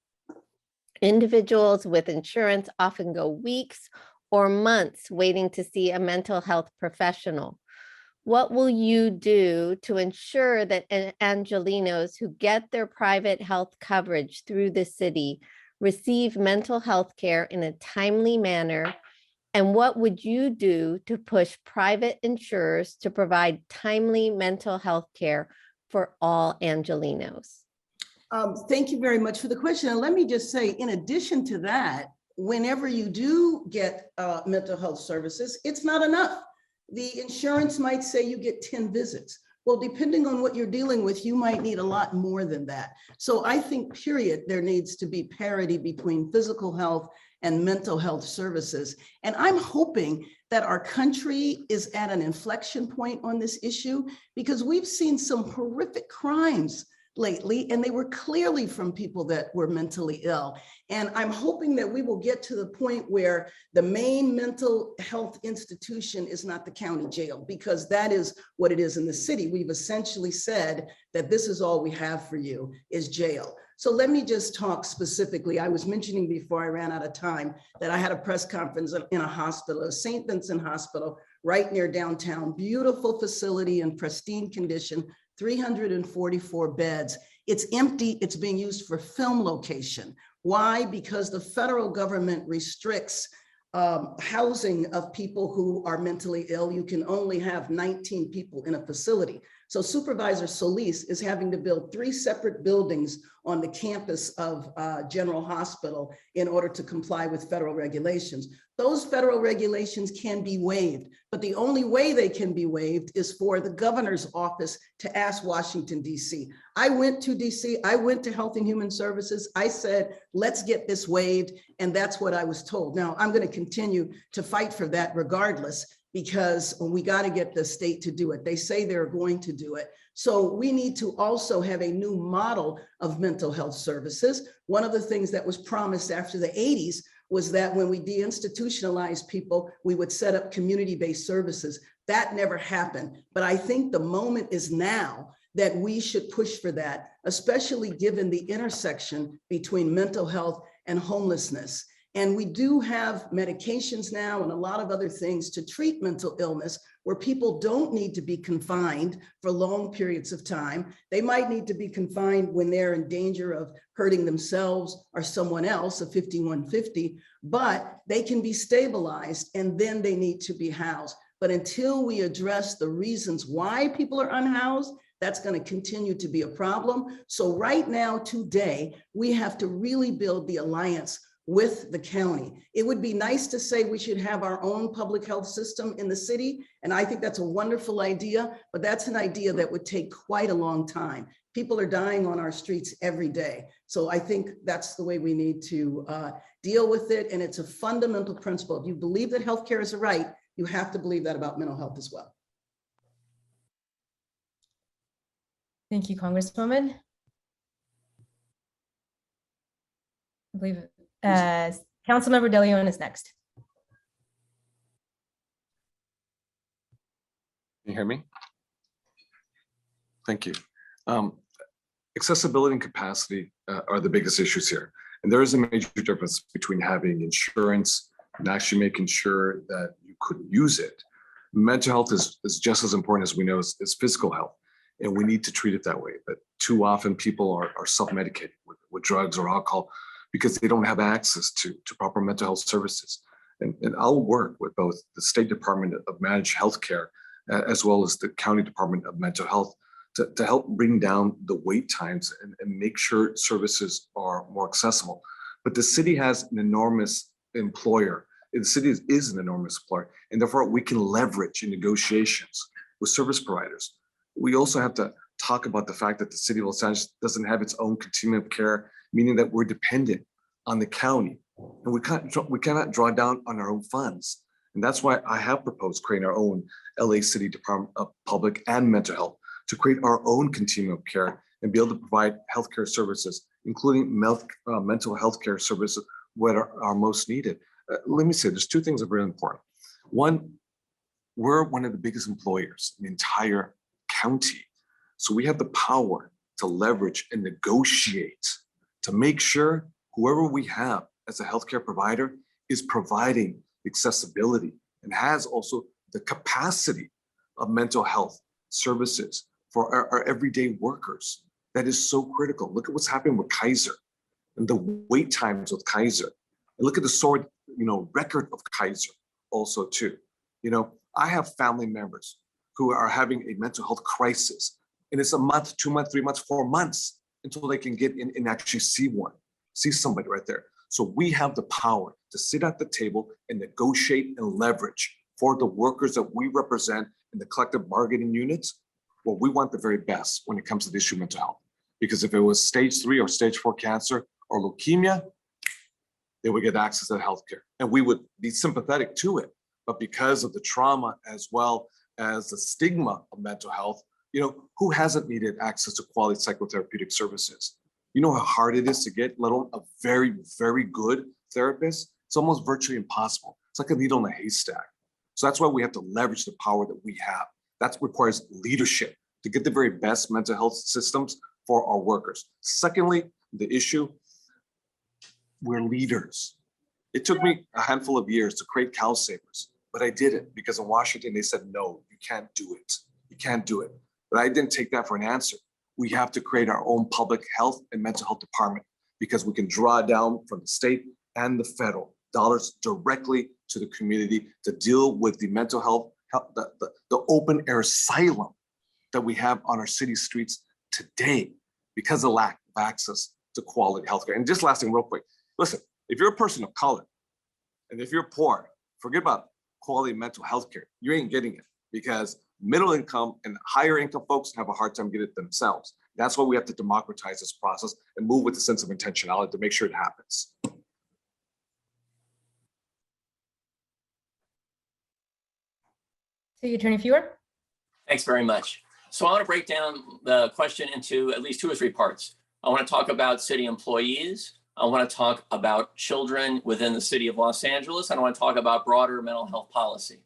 Individuals with insurance often go weeks or months waiting to see a mental health professional. What will you do to ensure that Angelenos who get their private health coverage through the city receive mental health care in a timely manner? And what would you do to push private insurers to provide timely mental health care for all Angelenos? Thank you very much for the question. And let me just say, in addition to that, whenever you do get mental health services, it's not enough. The insurance might say you get 10 visits. Well, depending on what you're dealing with, you might need a lot more than that. So I think, period, there needs to be parity between physical health and mental health services. And I'm hoping that our country is at an inflection point on this issue, because we've seen some horrific crimes lately, and they were clearly from people that were mentally ill. And I'm hoping that we will get to the point where the main mental health institution is not the county jail, because that is what it is in the city. We've essentially said that this is all we have for you is jail. So let me just talk specifically. I was mentioning before I ran out of time that I had a press conference in a hospital, a St. Vincent Hospital, right near downtown, beautiful facility in pristine condition, 344 beds. It's empty. It's being used for film location. Why? Because the federal government restricts housing of people who are mentally ill. You can only have 19 people in a facility. So Supervisor Solis is having to build 3 separate buildings on the campus of General Hospital in order to comply with federal regulations. Those federal regulations can be waived, but the only way they can be waived is for the governor's office to ask Washington, D.C. I went to D.C., I went to Health and Human Services. I said, let's get this waived, and that's what I was told. Now, I'm going to continue to fight for that regardless, because we got to get the state to do it. They say they're going to do it. So we need to also have a new model of mental health services. One of the things that was promised after the 80s was that when we deinstitutionalized people, we would set up community-based services. That never happened. But I think the moment is now that we should push for that, especially given the intersection between mental health and homelessness. And we do have medications now and a lot of other things to treat mental illness where people don't need to be confined for long periods of time. They might need to be confined when they're in danger of hurting themselves or someone else, a 5150, but they can be stabilized and then they need to be housed. But until we address the reasons why people are unhoused, that's going to continue to be a problem. So right now, today, we have to really build the alliance with the county. It would be nice to say we should have our own public health system in the city. And I think that's a wonderful idea, but that's an idea that would take quite a long time. People are dying on our streets every day. So I think that's the way we need to deal with it. And it's a fundamental principle. If you believe that healthcare is a right, you have to believe that about mental health as well. Thank you, Congresswoman. I believe Councilmember De Leon is next. Can you hear me? Thank you. Accessibility and capacity are the biggest issues here. And there is a major difference between having insurance and actually making sure that you could use it. Mental health is just as important as we know as physical health. And we need to treat it that way. But too often people are self-medicating with drugs or alcohol because they don't have access to proper mental health services. And I'll work with both the State Department of Managed Healthcare as well as the County Department of Mental Health to help bring down the wait times and make sure services are more accessible. But the city has an enormous employer. The city is an enormous employer, and therefore we can leverage in negotiations with service providers. We also have to talk about the fact that the city of Los Angeles doesn't have its own continuum of care, meaning that we're dependent on the county, and we cannot draw down on our own funds. And that's why I have proposed creating our own LA City Department of Public and Mental Health to create our own continuum of care and be able to provide healthcare services, including mental health care services where are most needed. Let me say, there's 2 things that are really important. One, we're one of the biggest employers in the entire county. So we have the power to leverage and negotiate to make sure whoever we have as a healthcare provider is providing accessibility and has also the capacity of mental health services for our everyday workers. That is so critical. Look at what's happening with Kaiser and the wait times with Kaiser. And look at the sordid, record of Kaiser also too. I have family members who are having a mental health crisis, and it's a month, 2 months, 3 months, 4 months until they can get in and actually see somebody right there. So we have the power to sit at the table and negotiate and leverage for the workers that we represent in the collective bargaining units. Well, we want the very best when it comes to the issue of mental health. Because if it was stage 3 or stage 4 cancer or leukemia, they would get access to healthcare, and we would be sympathetic to it. But because of the trauma as well as the stigma of mental health, Who hasn't needed access to quality psychotherapeutic services? You know how hard it is to get, let alone a very, very good therapist? It's almost virtually impossible. It's like a needle in a haystack. So that's why we have to leverage the power that we have. That requires leadership to get the very best mental health systems for our workers. Secondly, the issue, we're leaders. It took me a handful of years to create CalSavers, but I did it because in Washington, they said, no, you can't do it. You can't do it. But I didn't take that for an answer. We have to create our own public health and mental health department because we can draw down from the state and the federal dollars directly to the community to deal with the mental health, the open air asylum that we have on our city streets today because of lack of access to quality healthcare. And just last thing real quick, listen, if you're a person of color and if you're poor, forget about quality mental health care. You ain't getting it because middle income and higher income folks have a hard time getting it themselves. That's why we have to democratize this process and move with a sense of intentionality to make sure it happens. City Attorney Feurer. Thanks very much. So I want to break down the question into at least 2 or 3 parts. I want to talk about city employees. I want to talk about children within the city of Los Angeles. And I want to talk about broader mental health policy.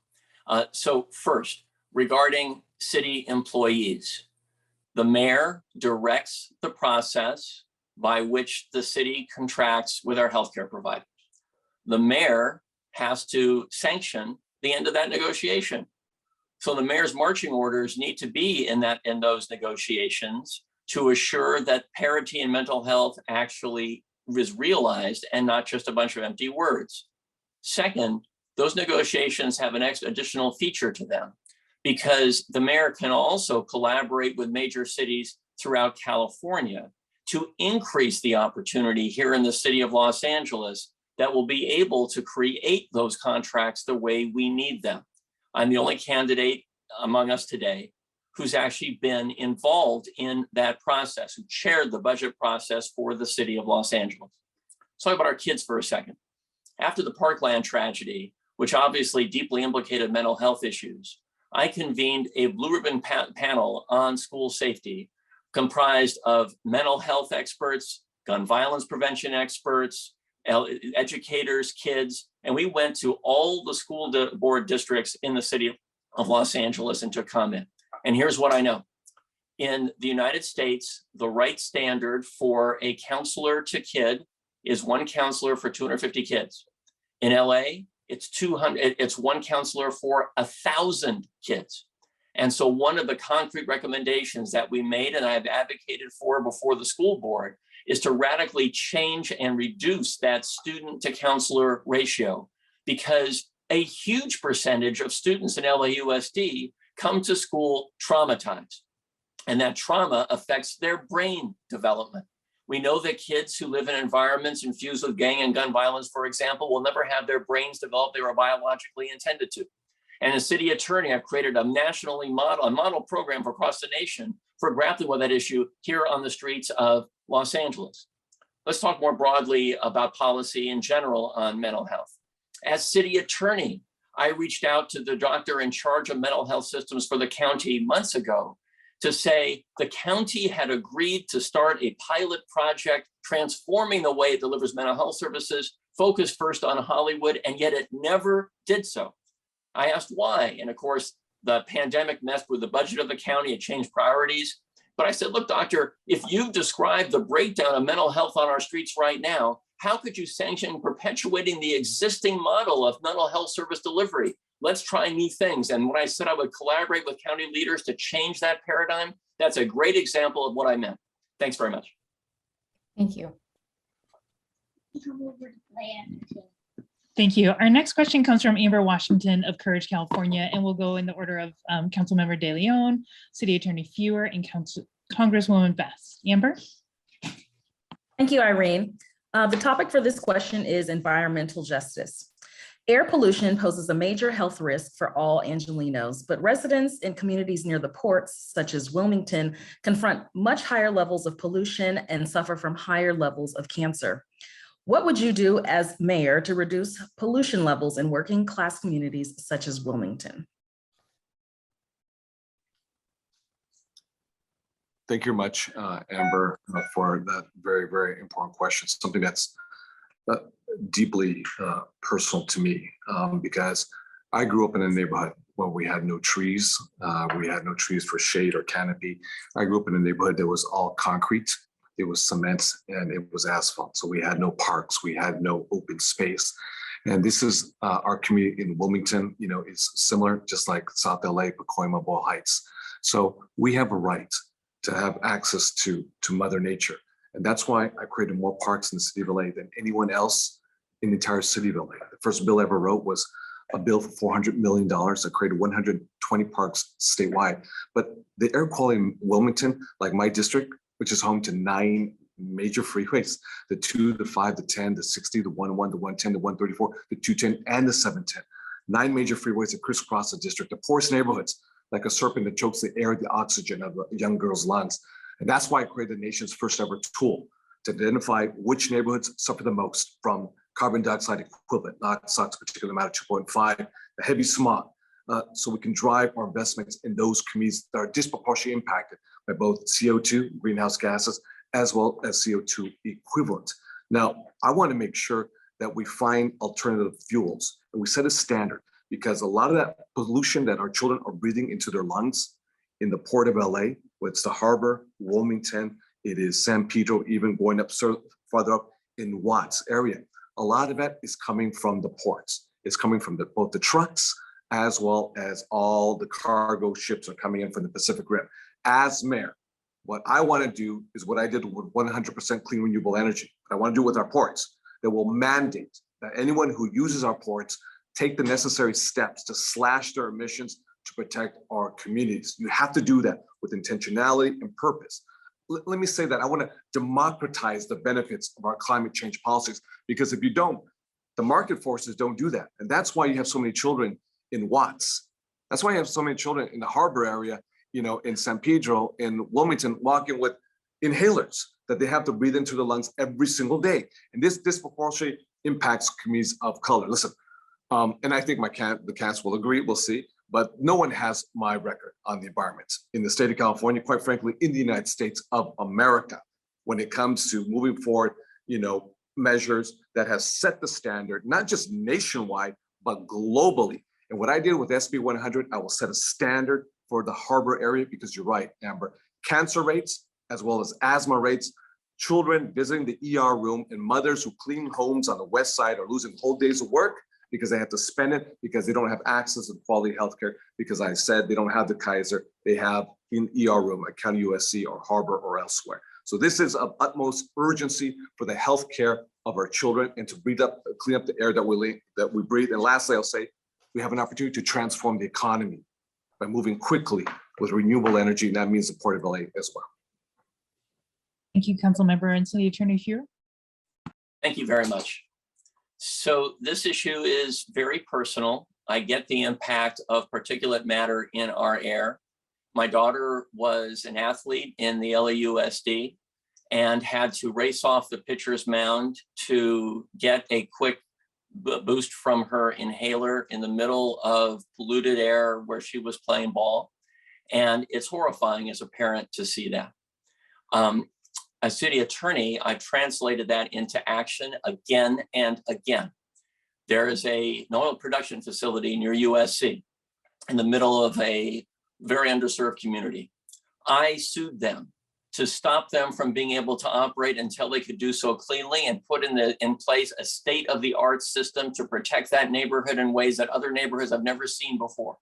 So first, regarding city employees, the mayor directs the process by which the city contracts with our healthcare providers. The mayor has to sanction the end of that negotiation. So the mayor's marching orders need to be in those negotiations to assure that parity in mental health actually is realized and not just a bunch of empty words. Second, those negotiations have an additional feature to them because the mayor can also collaborate with major cities throughout California to increase the opportunity here in the city of Los Angeles that will be able to create those contracts the way we need them. I'm the only candidate among us today who's actually been involved in that process, who chaired the budget process for the city of Los Angeles. Let's talk about our kids for a second. After the Parkland tragedy, which obviously deeply implicated mental health issues, I convened a blue ribbon panel on school safety comprised of mental health experts, gun violence prevention experts, educators, kids, and we went to all the school board districts in the city of Los Angeles and took comment. And here's what I know. In the United States, the right standard for a counselor to kid is 1 counselor for 250 kids. In LA, it's 1 counselor for 1,000 kids. And so one of the concrete recommendations that we made and I've advocated for before the school board is to radically change and reduce that student to counselor ratio, because a huge percentage of students in LAUSD come to school traumatized, and that trauma affects their brain development. We know that kids who live in environments infused with gang and gun violence, for example, will never have their brains develop they were biologically intended to. And as city attorney, I've created a model program for across the nation for grappling with that issue here on the streets of Los Angeles. Let's talk more broadly about policy in general on mental health. As city attorney, I reached out to the doctor in charge of mental health systems for the county months ago to say the county had agreed to start a pilot project transforming the way it delivers mental health services, focused first on Hollywood, and yet it never did so. I asked why, and of course, the pandemic messed with the budget of the county, it changed priorities. But I said, look, doctor, if you've described the breakdown of mental health on our streets right now, how could you sanction perpetuating the existing model of mental health service delivery? Let's try new things. And when I said I would collaborate with county leaders to change that paradigm, that's a great example of what I meant. Thanks very much. Thank you. Thank you. Our next question comes from Amber Washington of Courage California, and we'll go in the order of Councilmember De Leon, City Attorney Feurer, and Congresswoman Bass. Amber? Thank you, Irene. The topic for this question is environmental justice. Air pollution poses a major health risk for all Angelenos, but residents in communities near the ports, such as Wilmington, confront much higher levels of pollution and suffer from higher levels of cancer. What would you do as mayor to reduce pollution levels in working class communities such as Wilmington? Thank you much, Amber, for that very, very important question. Something that's deeply personal to me, because I grew up in a neighborhood where we had no trees. We had no trees for shade or canopy. I grew up in a neighborhood that was all concrete. It was cement and it was asphalt. So we had no parks. We had no open space. And this is our community in Wilmington, you know, is similar, just like South LA, Pacoima, Boyle Heights. So we have a right to have access to Mother Nature. And that's why I created more parks in the city of LA than anyone else in the entire city of LA. The first bill I ever wrote was a bill for $400 million. I created 120 parks statewide. But the air quality in Wilmington, like my district, which is home to 9 major freeways, the 2, the 5, the 10, the 60, the 101, the 110, the 134, the 210, and the 710. 9 major freeways that crisscross the district, the poorest neighborhoods, like a serpent that chokes the air, the oxygen of a young girl's lungs. And that's why I created the nation's first ever tool to identify which neighborhoods suffer the most from carbon dioxide equivalent, not SOx particulate matter 2.5, the heavy smog, so we can drive our investments in those communities that are disproportionately impacted by both CO2, greenhouse gases, as well as CO2 equivalent. Now, I want to make sure that we find alternative fuels and we set a standard, because a lot of that pollution that our children are breathing into their lungs in the port of LA, whether it's the harbor, Wilmington, it is San Pedro, even going up farther up in Watts area. A lot of that is coming from the ports. It's coming from both the trucks as well as all the cargo ships are coming in from the Pacific Rim. As mayor, what I want to do is what I did with 100% clean renewable energy. I want to do with our ports, that will mandate that anyone who uses our ports take the necessary steps to slash their emissions to protect our communities. You have to do that with intentionality and purpose. Let me say that I want to democratize the benefits of our climate change policies, because if you don't, the market forces don't do that. And that's why you have so many children in Watts. That's why you have so many children in the harbor area, you know, in San Pedro, in Wilmington, walking with inhalers that they have to breathe into their lungs every single day. And this disproportionately impacts communities of color. Listen, and I think the cast will agree, we'll see, but no one has my record on the environment in the state of California, quite frankly, in the United States of America, when it comes to moving forward, you know, measures that have set the standard, not just nationwide, but globally. And what I did with SB 100, I will set a standard for the harbor area, because you're right, Amber, cancer rates, as well as asthma rates, children visiting the ER room, and mothers who clean homes on the west side are losing whole days of work because they have to spend it because they don't have access to quality healthcare, because I said they don't have the Kaiser, they have in ER room at County USC or Harbor or elsewhere. So this is of utmost urgency for the healthcare of our children and to clean up the air that we breathe. And lastly, I'll say we have an opportunity to transform the economy by moving quickly with renewable energy, and that means the Port of LA as well. Thank you, Councilmember and City Attorney Feurer. Thank you very much. So this issue is very personal. I get the impact of particulate matter in our air. My daughter was an athlete in the LAUSD and had to race off the pitcher's mound to get a quick boost from her inhaler in the middle of polluted air where she was playing ball. And it's horrifying as a parent to see that. As city attorney, I translated that into action again and again. There is an oil production facility near USC in the middle of a very underserved community. I sued them to stop them from being able to operate until they could do so cleanly, and put in place a state-of-the-art system to protect that neighborhood in ways that other neighborhoods I've never seen before.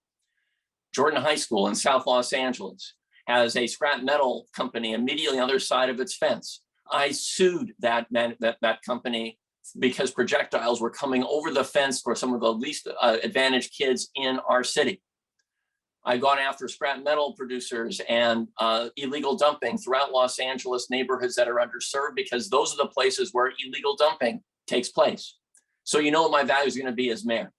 Jordan High School in South Los Angeles has a scrap metal company immediately on the other side of its fence. I sued that company because projectiles were coming over the fence for some of the least advantaged kids in our city. I've gone after scrap metal producers and illegal dumping throughout Los Angeles neighborhoods that are underserved, because those are the places where illegal dumping takes place. So you know what my value is going to be as mayor.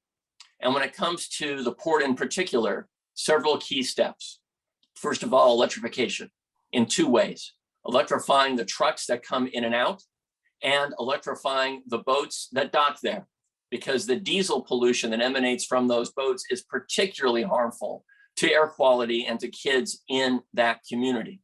And when it comes to the port in particular, several key steps. First of all, electrification in 2 ways: electrifying the trucks that come in and out, and electrifying the boats that dock there, because the diesel pollution that emanates from those boats is particularly harmful to air quality and to kids in that community.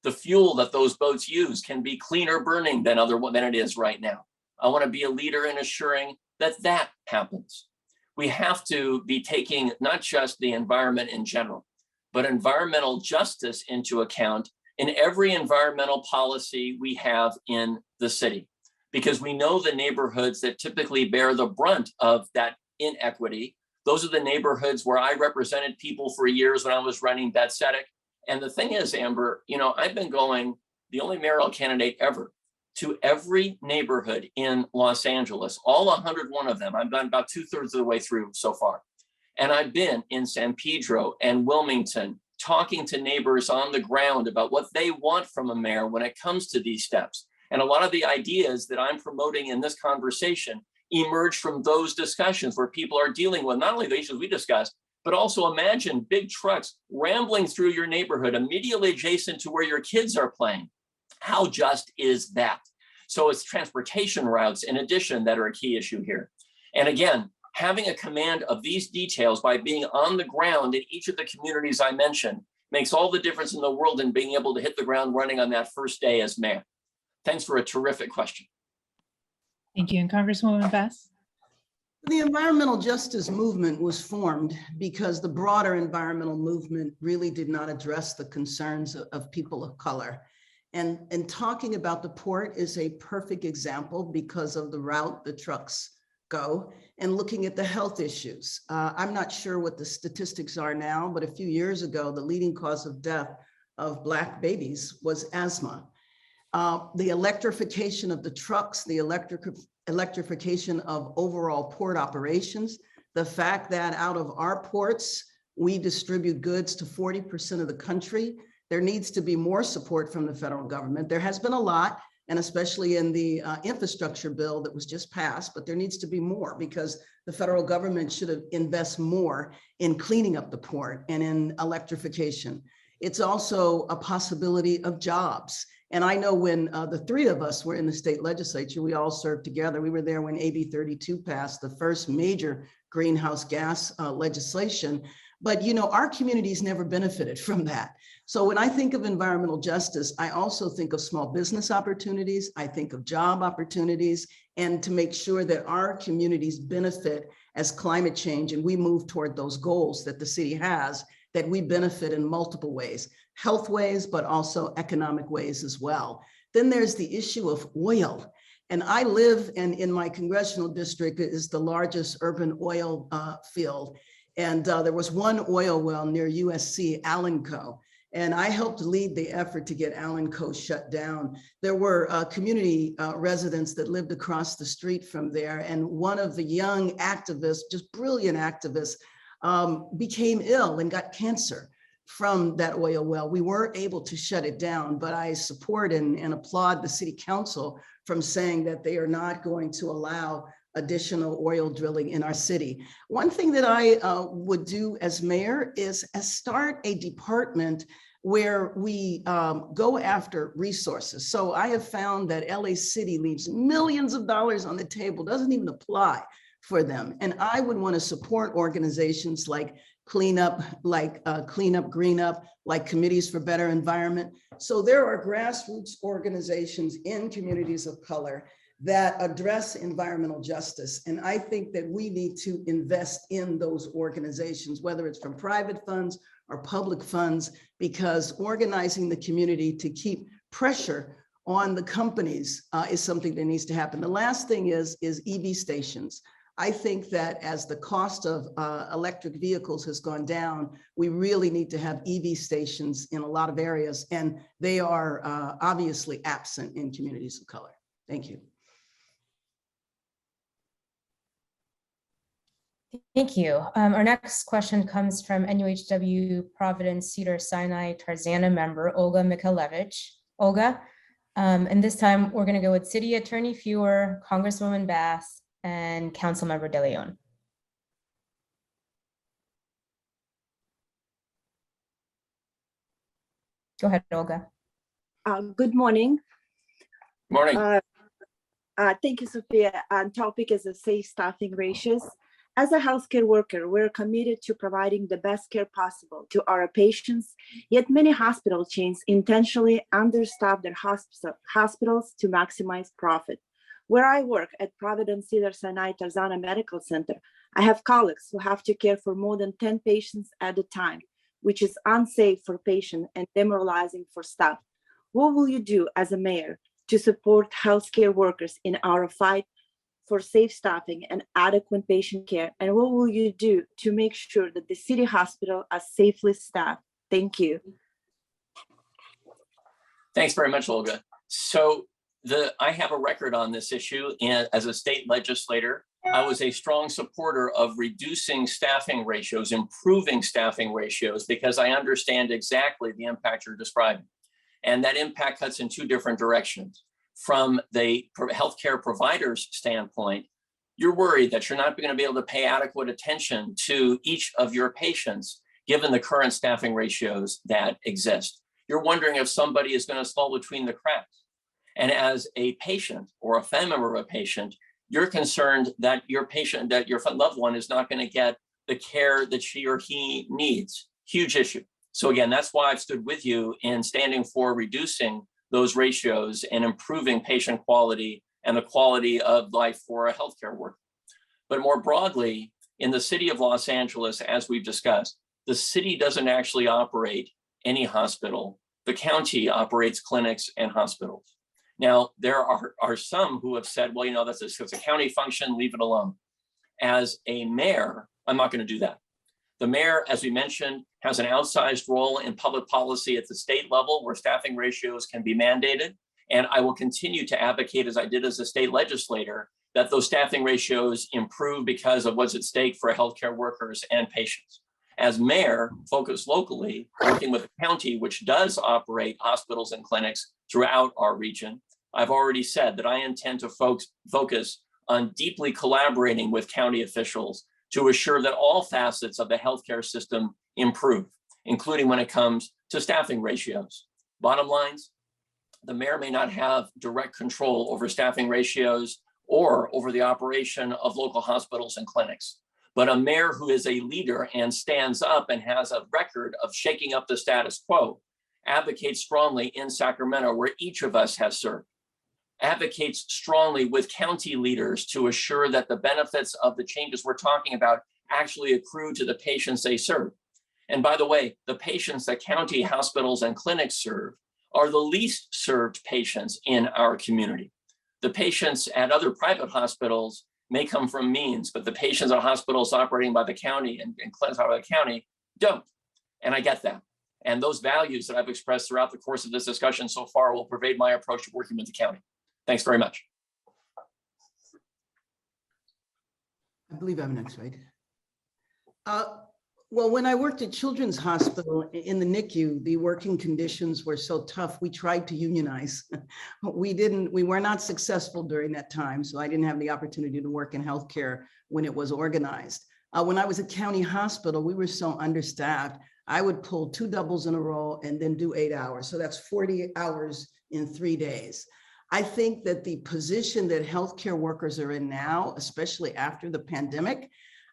the fuel that those boats use can be cleaner burning than it is right now. I want to be a leader in assuring that that happens. We have to be taking not just the environment in general, but environmental justice into account in every environmental policy we have in the city, because we know the neighborhoods that typically bear the brunt of that inequity. Those are the neighborhoods where I represented people for years when I was running Bethesda. And the thing is, Amber, you know, I've been going, the only mayoral candidate ever, to every neighborhood in Los Angeles, all 101 of them. I've done about 2/3 of the way through so far. And I've been in San Pedro and Wilmington, talking to neighbors on the ground about what they want from a mayor when it comes to these steps. And a lot of the ideas that I'm promoting in this conversation emerge from those discussions where people are dealing with not only the issues we discussed, but also imagine big trucks rambling through your neighborhood immediately adjacent to where your kids are playing. How just is that? So it's transportation routes in addition that are a key issue here. And again, having a command of these details by being on the ground in each of the communities I mentioned makes all the difference in the world in being able to hit the ground running on that first day as mayor. Thanks for a terrific question. Thank you. And Congresswoman Bass? The environmental justice movement was formed because the broader environmental movement really did not address the concerns of people of color. And talking about the port is a perfect example because of the route the trucks go and looking at the health issues. I'm not sure what the statistics are now, but a few years ago, the leading cause of death of Black babies was asthma. The electrification of the trucks, the electrification of overall port operations, the fact that out of our ports, we distribute goods to 40% of the country. There needs to be more support from the federal government. There has been a lot, and especially in the infrastructure bill that was just passed, but there needs to be more because the federal government should invest more in cleaning up the port and in electrification. It's also a possibility of jobs. And I know when the three of us were in the state legislature, we all served together. We were there when AB 32 passed, the first major greenhouse gas legislation. But you know, our communities never benefited from that. So when I think of environmental justice, I also think of small business opportunities. I think of job opportunities, and to make sure that our communities benefit as climate change and we move toward those goals that the city has, that we benefit in multiple ways, health ways, but also economic ways as well. Then there's the issue of oil. And I live, and in my congressional district is the largest urban oil field. And there was one oil well near USC, Alanco. And I helped lead the effort to get Alanco shut down. There were community residents that lived across the street from there. And one of the young activists, just brilliant activists, became ill and got cancer from that oil well. We weren't able to shut it down, but I support and applaud the city council from saying that they are not going to allow additional oil drilling in our city. One thing that I would do as mayor is start a department where we go after resources. So I have found that LA City leaves millions of dollars on the table, doesn't even apply for them. And I would want to support organizations like Clean Up, Green Up, like Committees for Better Environment. So there are grassroots organizations in communities of color that address environmental justice. And I think that we need to invest in those organizations, whether it's from private funds or public funds, because organizing the community to keep pressure on the companies is something that needs to happen. The last thing is EV stations. I think that as the cost of electric vehicles has gone down, we really need to have EV stations in a lot of areas, and they are obviously absent in communities of color. Thank you. Thank you. Our next question comes from NUHW Providence Cedar Sinai Tarzana member, Olga Mikhalevich. Olga, and this time we're going to go with City Attorney Feurer, Congresswoman Bass, and Councilmember De Leon. Go ahead, Olga. Good morning. Morning. Thank you, Sophia. Topic is the safe staffing ratios. As a healthcare worker, we're committed to providing the best care possible to our patients, yet many hospital chains intentionally understaff their hospitals to maximize profit. Where I work at Providence Cedars-Sinai Tarzana Medical Center, I have colleagues who have to care for more than 10 patients at a time, which is unsafe for patients and demoralizing for staff. What will you do as a mayor to support healthcare workers in our fight for safe staffing and adequate patient care? And what will you do to make sure that the city hospital are safely staffed? Thank you. Thanks very much, Olga. So I have a record on this issue, and as a state legislator, I was a strong supporter of reducing staffing ratios, improving staffing ratios, because I understand exactly the impact you're describing. And that impact cuts in two different directions. From the healthcare provider's standpoint, you're worried that you're not going to be able to pay adequate attention to each of your patients, given the current staffing ratios that exist. You're wondering if somebody is going to fall between the cracks. And as a patient or a family member of a patient, you're concerned that your patient, that your loved one is not going to get the care that she or he needs. Huge issue. So again, that's why I've stood with you in standing for reducing those ratios and improving patient quality and the quality of life for a healthcare worker. But more broadly, in the city of Los Angeles, as we've discussed, the city doesn't actually operate any hospital. The county operates clinics and hospitals. Now, there are some who have said, well, you know, it's a county function, leave it alone. As a mayor, I'm not going to do that. The mayor, as we mentioned, has an outsized role in public policy at the state level where staffing ratios can be mandated. And I will continue to advocate, as I did as a state legislator, that those staffing ratios improve because of what's at stake for healthcare workers and patients. As mayor, focus locally, working with the county, which does operate hospitals and clinics throughout our region. I've already said that I intend to focus on deeply collaborating with county officials to assure that all facets of the healthcare system improve, including when it comes to staffing ratios. Bottom lines, the mayor may not have direct control over staffing ratios or over the operation of local hospitals and clinics. But a mayor who is a leader and stands up and has a record of shaking up the status quo, advocates strongly in Sacramento, where each of us has served, advocates strongly with county leaders to assure that the benefits of the changes we're talking about actually accrue to the patients they serve. And by the way, the patients that county hospitals and clinics serve are the least served patients in our community. The patients at other private hospitals may come from means, but the patients at hospitals operating by the county and clinics operated by the county don't. And I get that. And those values that I've expressed throughout the course of this discussion so far will pervade my approach to working with the county. Thanks very much. I believe I'm next, right? Well, when I worked at Children's Hospital in the NICU, the working conditions were so tough, we tried to unionize. We were not successful during that time, so I didn't have the opportunity to work in healthcare when it was organized. When I was at county hospital, we were so understaffed. I would pull 2 doubles in a row and then do 8 hours. So that's 40 hours in 3 days. I think that the position that healthcare workers are in now, especially after the pandemic,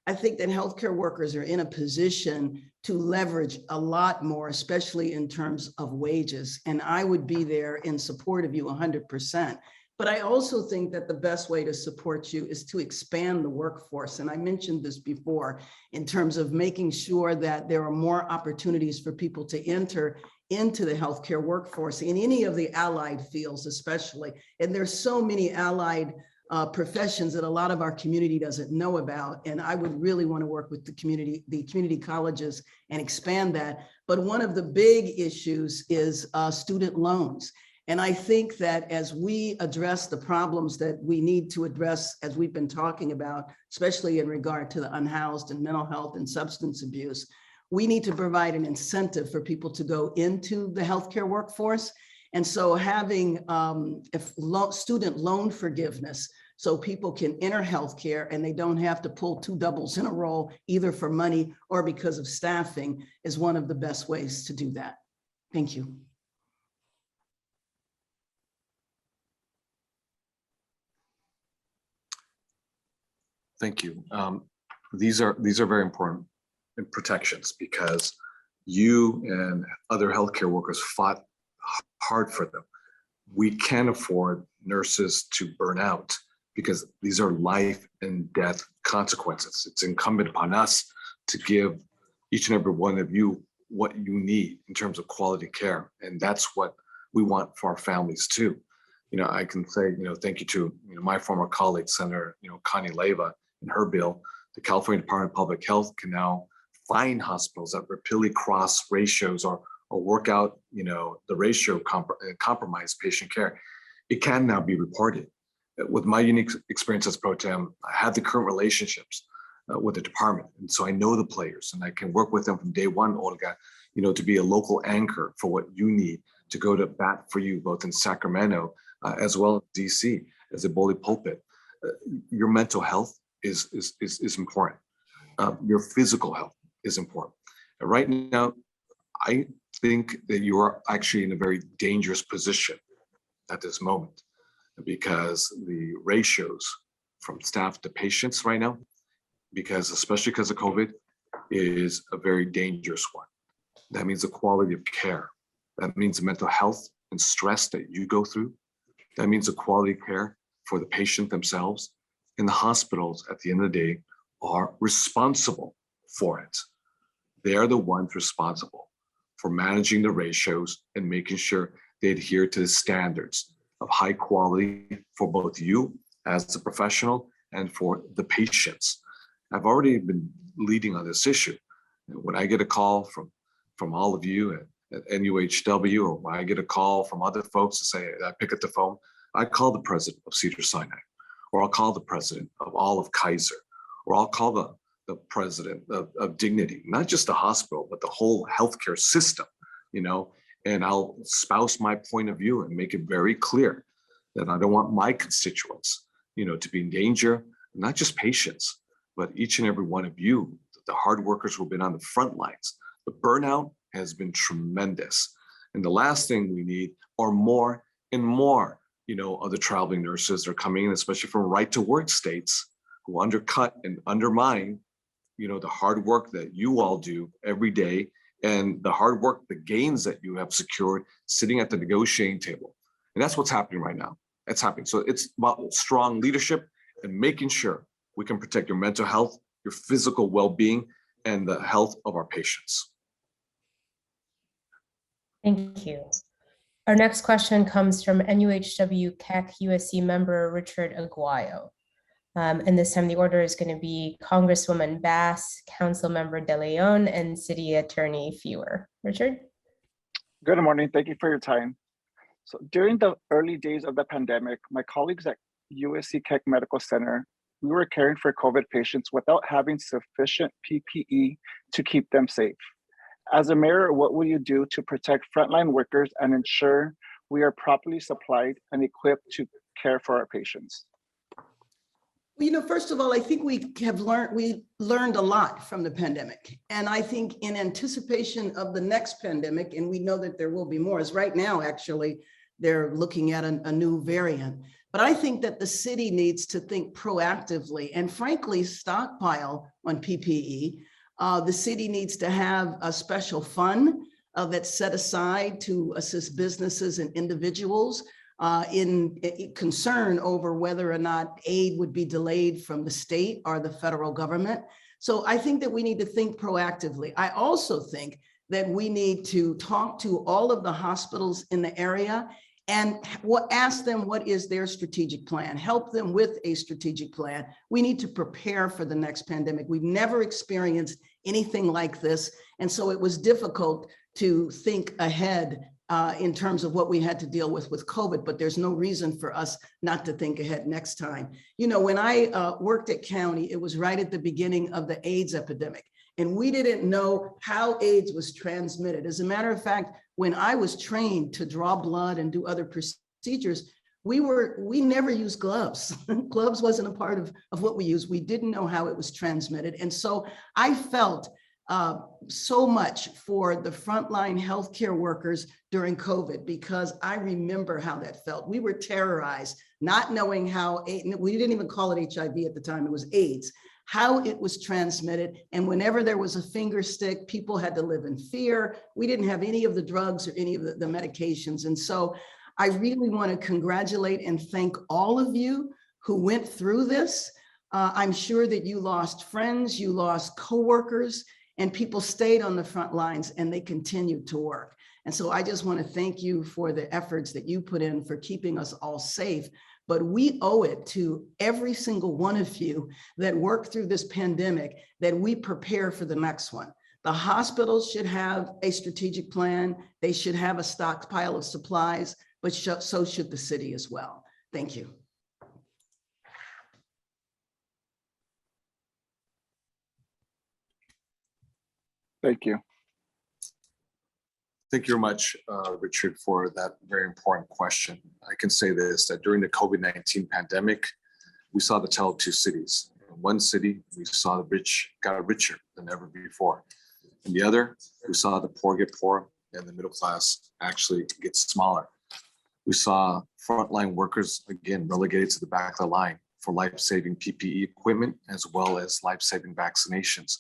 I think that healthcare workers are in a position to leverage a lot more, especially in terms of wages. And I would be there in support of you 100%. But I also think that the best way to support you is to expand the workforce. And I mentioned this before in terms of making sure that there are more opportunities for people to enter into the healthcare workforce in any of the allied fields, especially. And there's so many allied professions that a lot of our community doesn't know about. And I would really want to work with the community colleges and expand that. But one of the big issues is student loans. And I think that as we address the problems that we need to address, as we've been talking about, especially in regard to the unhoused and mental health and substance abuse, we need to provide an incentive for people to go into the healthcare workforce. And so having student loan forgiveness so people can enter healthcare and they don't have to pull 2 doubles in a row, either for money or because of staffing, is one of the best ways to do that. Thank you. Thank you. these are very important protections because you and other healthcare workers fought hard for them. We can't afford nurses to burn out because these are life and death consequences. It's incumbent upon us to give each and every one of you what you need in terms of quality care. And that's what we want for our families too. I can say, thank you to my former colleague, Senator, Connie Leyva, in her bill. The California Department of Public Health can now fine hospitals that repeatedly cross ratios or work out, the ratio compromise patient care. It can now be reported. With my unique experience as pro tem, I have the current relationships with the department. And so I know the players and I can work with them from day one, Olga, to be a local anchor for what you need to go to bat for you, both in Sacramento as well as DC, as a bully pulpit. Your mental health is important. Your physical health is important. And right now, I think that you are actually in a very dangerous position at this moment because the ratios from staff to patients right now, especially because of COVID, is a very dangerous one. That means the quality of care. That means the mental health and stress that you go through. That means the quality of care for the patient themselves. And the hospitals, at the end of the day, are responsible for it. They are the ones responsible for managing the ratios and making sure they adhere to the standards of high quality for both you as a professional and for the patients. I've already been leading on this issue. When I get a call from all of you at NUHW, or when I get a call from other folks to say, I pick up the phone, I call the president of Cedars-Sinai, or I'll call the president of all of Kaiser, or I'll call the president of Dignity, not just the hospital, but the whole healthcare system, and I'll espouse my point of view and make it very clear that I don't want my constituents, to be in danger, not just patients, but each and every one of you, the hard workers who've been on the front lines. The burnout has been tremendous. And the last thing we need are more and more, of the traveling nurses that are coming in, especially from right to work states, who undercut and undermine, the hard work that you all do every day and the hard work, the gains that you have secured sitting at the negotiating table. And that's what's happening right now. That's happening. So it's about strong leadership and making sure we can protect your mental health, your physical well-being, and the health of our patients. Thank you. Our next question comes from NUHW CAC USC member Richard Aguayo. And this time the order is going to be Congresswoman Bass, Council Member De Leon, and City Attorney Feurer. Richard? Good morning. Thank you for your time. So during the early days of the pandemic, my colleagues at USC Keck Medical Center, we were caring for COVID patients without having sufficient PPE to keep them safe. As a mayor, what will you do to protect frontline workers and ensure we are properly supplied and equipped to care for our patients? First of all, I think we learned a lot from the pandemic. And I think in anticipation of the next pandemic, and we know that there will be more, as right now, actually, they're looking at a new variant. But I think that the city needs to think proactively and frankly, stockpile on PPE. The city needs to have a special fund that's set aside to assist businesses and individuals in concern over whether or not aid would be delayed from the state or the federal government. So I think that we need to think proactively. I also think that we need to talk to all of the hospitals in the area and ask them what is their strategic plan, help them with a strategic plan. We need to prepare for the next pandemic. We've never experienced anything like this. And so it was difficult to think ahead in terms of what we had to deal with COVID, but there's no reason for us not to think ahead next time. When I worked at county, it was right at the beginning of the AIDS epidemic, and we didn't know how AIDS was transmitted. As a matter of fact, when I was trained to draw blood and do other procedures, we never used gloves. Gloves wasn't a part of what we used. We didn't know how it was transmitted. And so I felt so much for the frontline healthcare workers during COVID, because I remember how that felt. We were terrorized, not knowing how, we didn't even call it HIV at the time, it was AIDS, how it was transmitted. And whenever there was a finger stick, people had to live in fear. We didn't have any of the drugs or any of the medications. And so I really want to congratulate and thank all of you who went through this. I'm sure that you lost friends, you lost coworkers, and people stayed on the front lines and they continued to work. And so I just want to thank you for the efforts that you put in for keeping us all safe. But we owe it to every single one of you that worked through this pandemic that we prepare for the next one. The hospitals should have a strategic plan. They should have a stockpile of supplies, but so should the city as well. Thank you. Thank you. Thank you very much, Richard, for that very important question. I can say this, that during the COVID-19 pandemic, we saw the tale of two cities. In one city, we saw the rich got richer than ever before. In the other, we saw the poor get poorer and the middle class actually get smaller. We saw frontline workers, again, relegated to the back of the line for life-saving PPE equipment, as well as life-saving vaccinations.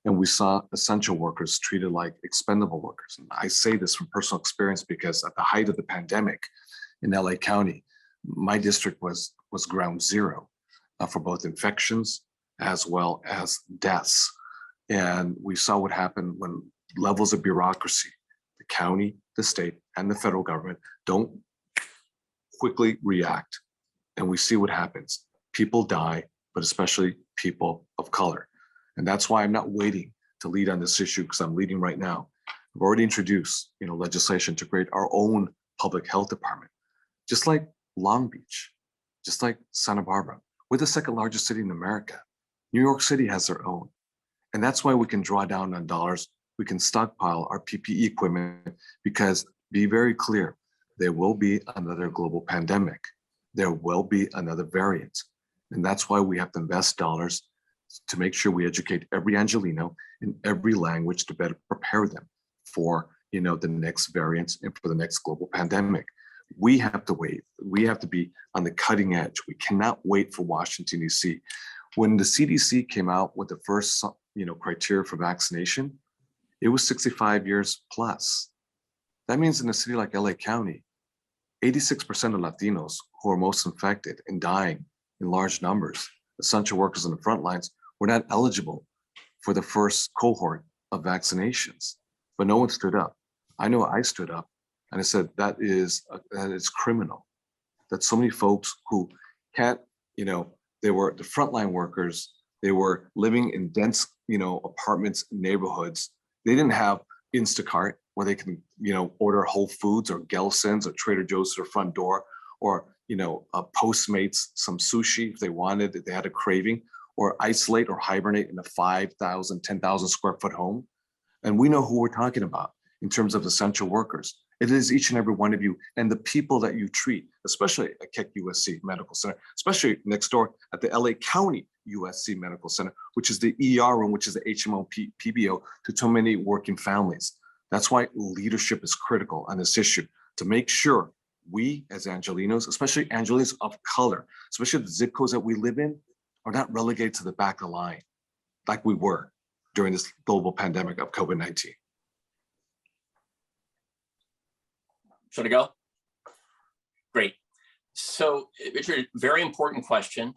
And we saw essential workers treated like expendable workers. And I say this from personal experience because at the height of the pandemic in LA County, my district was ground zero for both infections as well as deaths. And we saw what happened when levels of bureaucracy, the county, the state, and the federal government don't quickly react. And we see what happens. People die, but especially people of color. And that's why I'm not waiting to lead on this issue, because I'm leading right now. We've already introduced, legislation to create our own public health department, just like Long Beach, just like Santa Barbara. We're the second largest city in America. New York City has their own. And that's why we can draw down on dollars. We can stockpile our PPE equipment, because be very clear, there will be another global pandemic. There will be another variant. And that's why we have to invest dollars to make sure we educate every Angelino in every language to better prepare them for, the next variants and for the next global pandemic. We have to wait. We have to be on the cutting edge. We cannot wait for Washington, D.C. When the CDC came out with the first, criteria for vaccination, it was 65 years plus. That means in a city like LA County, 86% of Latinos who are most infected and dying in large numbers, essential workers on the front lines, were not eligible for the first cohort of vaccinations, but no one stood up. I know I stood up and I said, that is criminal. That so many folks who can't, they were the frontline workers, they were living in dense, apartments, neighborhoods. They didn't have Instacart where they can, order Whole Foods or Gelson's or Trader Joe's to their front door, or, Postmates some sushi if they wanted, if they had a craving, or isolate or hibernate in a 5,000, 10,000 square foot home. And we know who we're talking about in terms of essential workers. It is each and every one of you and the people that you treat, especially at Keck USC Medical Center, especially next door at the LA County USC Medical Center, which is the ER room, which is the HMO PBO to so many working families. That's why leadership is critical on this issue, to make sure we as Angelinos, especially Angelinos of color, especially the zip codes that we live in, are not relegated to the back of the line like we were during this global pandemic of COVID-19. Should I go? Great. So, Richard, very important question.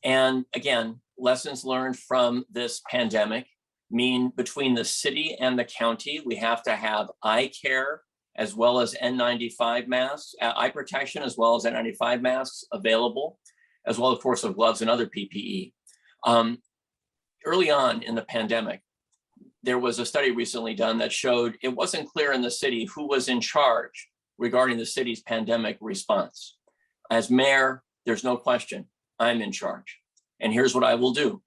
And again, lessons learned from this pandemic mean between the city and the county, we have to have eye care as well as N95 masks, eye protection as well as N95 masks available, as well, of course, of gloves and other PPE. Early on in the pandemic, there was a study recently done that showed it wasn't clear in the city who was in charge regarding the city's pandemic response. As mayor, there's no question, I'm in charge. And here's what I will do.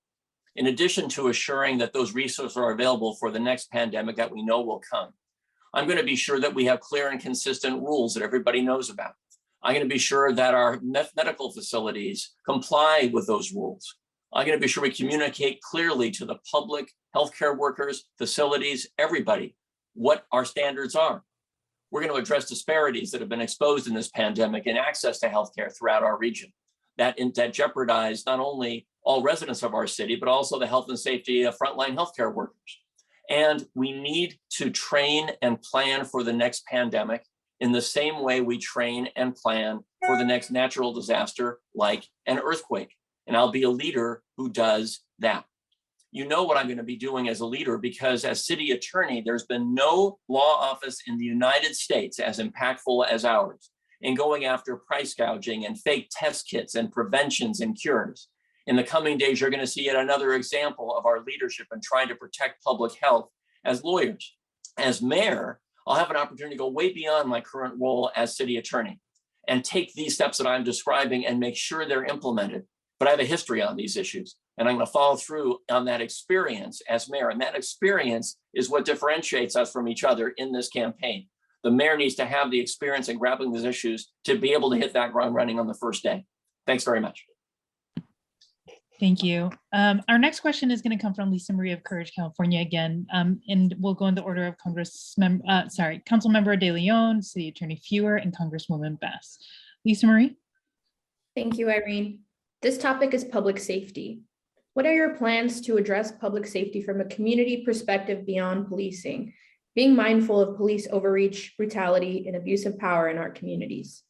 In addition to assuring that those resources are available for the next pandemic that we know will come, I'm going to be sure that we have clear and consistent rules that everybody knows about. I'm going to be sure that our medical facilities comply with those rules. I'm going to be sure we communicate clearly to the public, healthcare workers, facilities, everybody, what our standards are. We're going to address disparities that have been exposed in this pandemic in access to healthcare throughout our region that jeopardize not only all residents of our city, but also the health and safety of frontline healthcare workers. And we need to train and plan for the next pandemic in the same way we train and plan for the next natural disaster like an earthquake. And I'll be a leader who does that. You know what I'm going to be doing as a leader, because as city attorney, there's been no law office in the United States as impactful as ours in going after price gouging and fake test kits and preventions and cures. In the coming days, you're going to see yet another example of our leadership in trying to protect public health as lawyers. As mayor, I'll have an opportunity to go way beyond my current role as city attorney and take these steps that I'm describing and make sure they're implemented. But I have a history on these issues, and I'm going to follow through on that experience as mayor. And that experience is what differentiates us from each other in this campaign. The mayor needs to have the experience in grappling these issues to be able to hit that ground running on the first day. Thanks very much. Thank you. Our next question is going to come from Lisa Marie of Courage California again, and we'll go in the order of Councilmember De Leon, City Attorney Feurer, and Congresswoman Bass. Lisa Marie. Thank you, Irene. This topic is public safety. What are your plans to address public safety from a community perspective beyond policing, being mindful of police overreach, brutality, and abuse of power in our communities?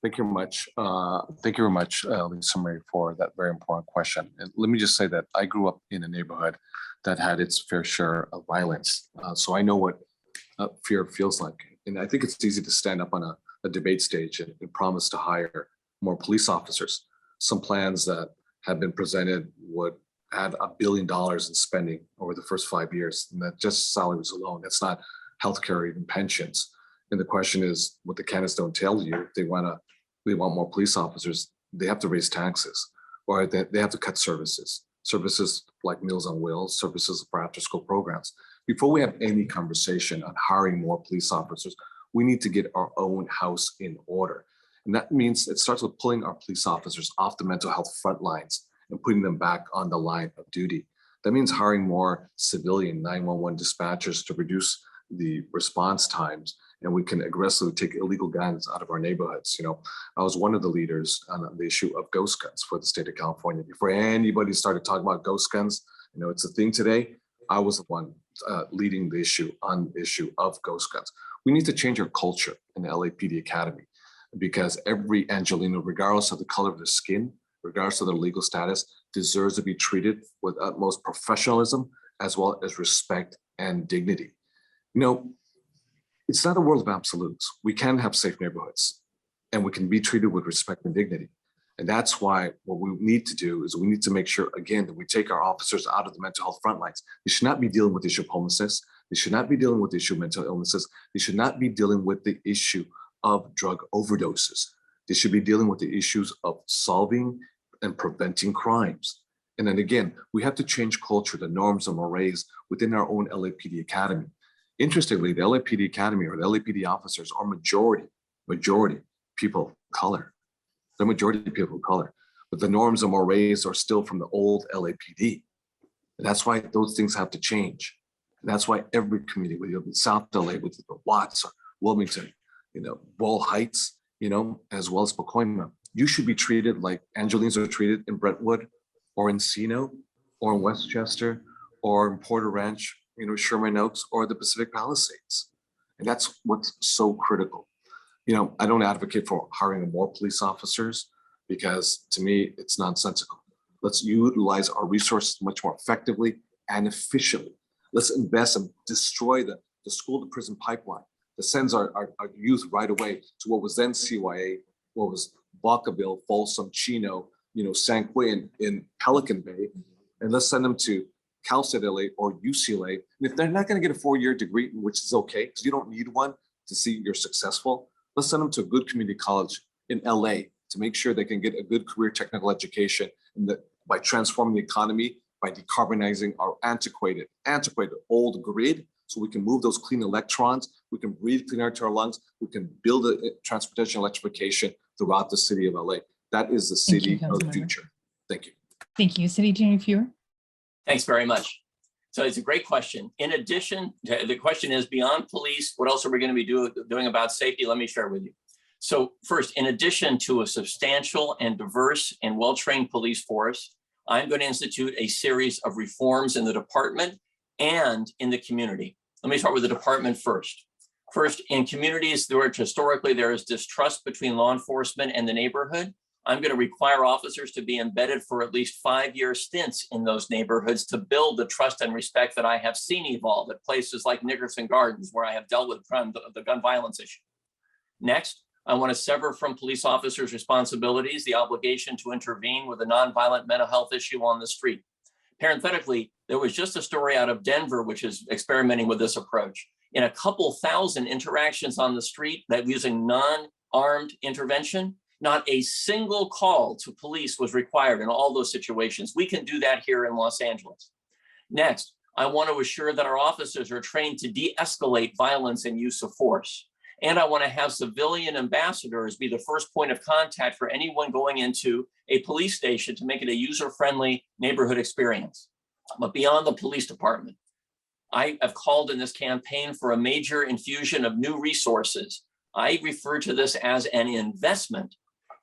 Thank you very much, Lisa Marie, for that very important question. And let me just say that I grew up in a neighborhood that had its fair share of violence. So I know what fear feels like. And I think it's easy to stand up on a debate stage and promise to hire more police officers. Some plans that have been presented would add $1 billion in spending over the first 5 years. And that's just salaries alone. That's not healthcare or even pensions. And the question is, what the candidates don't tell you, if they want more police officers, they have to raise taxes, or they have to cut services like Meals on Wheels, services for after-school programs. Before we have any conversation on hiring more police officers, we need to get our own house in order. And that means it starts with pulling our police officers off the mental health front lines and putting them back on the line of duty. That means hiring more civilian 911 dispatchers to reduce the response times, and we can aggressively take illegal guns out of our neighborhoods. You know, I was one of the leaders on the issue of ghost guns for the state of California. Before anybody started talking about ghost guns, you know, it's a thing today. I was the one leading the issue on the issue of ghost guns. We need to change our culture in the LAPD Academy, because every Angelino, regardless of the color of their skin, regardless of their legal status, deserves to be treated with utmost professionalism as well as respect and dignity. You know, it's not a world of absolutes. We can have safe neighborhoods and we can be treated with respect and dignity. And that's why what we need to do is we need to make sure, again, that we take our officers out of the mental health front lines. They should not be dealing with the issue of homelessness. They should not be dealing with the issue of mental illnesses. They should not be dealing with the issue of drug overdoses. They should be dealing with the issues of solving and preventing crimes. And then again, we have to change culture, the norms and mores within our own LAPD Academy. Interestingly, the LAPD Academy or the LAPD officers are majority people of color. They're majority people of color, but the norms and mores are still from the old LAPD. And that's why those things have to change. And that's why every community, whether you're in South LA, with the Watts or Wilmington, you know, Ball Heights, you know, as well as Pacoima, you should be treated like Angelinos are treated in Brentwood or Encino or in Westchester or in Porter Ranch, you know, Sherman Oaks or the Pacific Palisades. And that's what's so critical. You know, I don't advocate for hiring more police officers because to me, it's nonsensical. Let's utilize our resources much more effectively and efficiently. Let's invest and destroy the school to prison pipeline that sends our youth right away to what was then CYA, what was Vacaville, Folsom, Chino, you know, San Quentin in Pelican Bay, and let's send them to Cal State LA or UCLA. And if they're not going to get a 4-year degree, which is okay, because you don't need one to see you're successful, let's send them to a good community college in LA to make sure they can get a good career technical education, and that by transforming the economy, by decarbonizing our antiquated old grid, so we can move those clean electrons, we can breathe clean air to our lungs, we can build a transportation electrification throughout the city of LA. That is the city of the future. Thank you. Thank you. City Attorney Feurer. Thanks very much. So it's a great question. In addition, the question is beyond police, what else are we going to be doing about safety? Let me share with you. So first, in addition to a substantial and diverse and well-trained police force, I'm going to institute a series of reforms in the department and in the community. Let me start with the department first. First, in communities where historically there is distrust between law enforcement and the neighborhood, I'm going to require officers to be embedded for at least 5-year stints in those neighborhoods to build the trust and respect that I have seen evolve at places like Nickerson Gardens, where I have dealt with the gun violence issue. Next, I want to sever from police officers' responsibilities the obligation to intervene with a nonviolent mental health issue on the street. Parenthetically, there was just a story out of Denver, which is experimenting with this approach. In a couple thousand interactions on the street that using non-armed intervention, not a single call to police was required in all those situations. We can do that here in Los Angeles. Next, I want to assure that our officers are trained to de-escalate violence and use of force. And I want to have civilian ambassadors be the first point of contact for anyone going into a police station to make it a user-friendly neighborhood experience. But beyond the police department, I have called in this campaign for a major infusion of new resources. I refer to this as an investment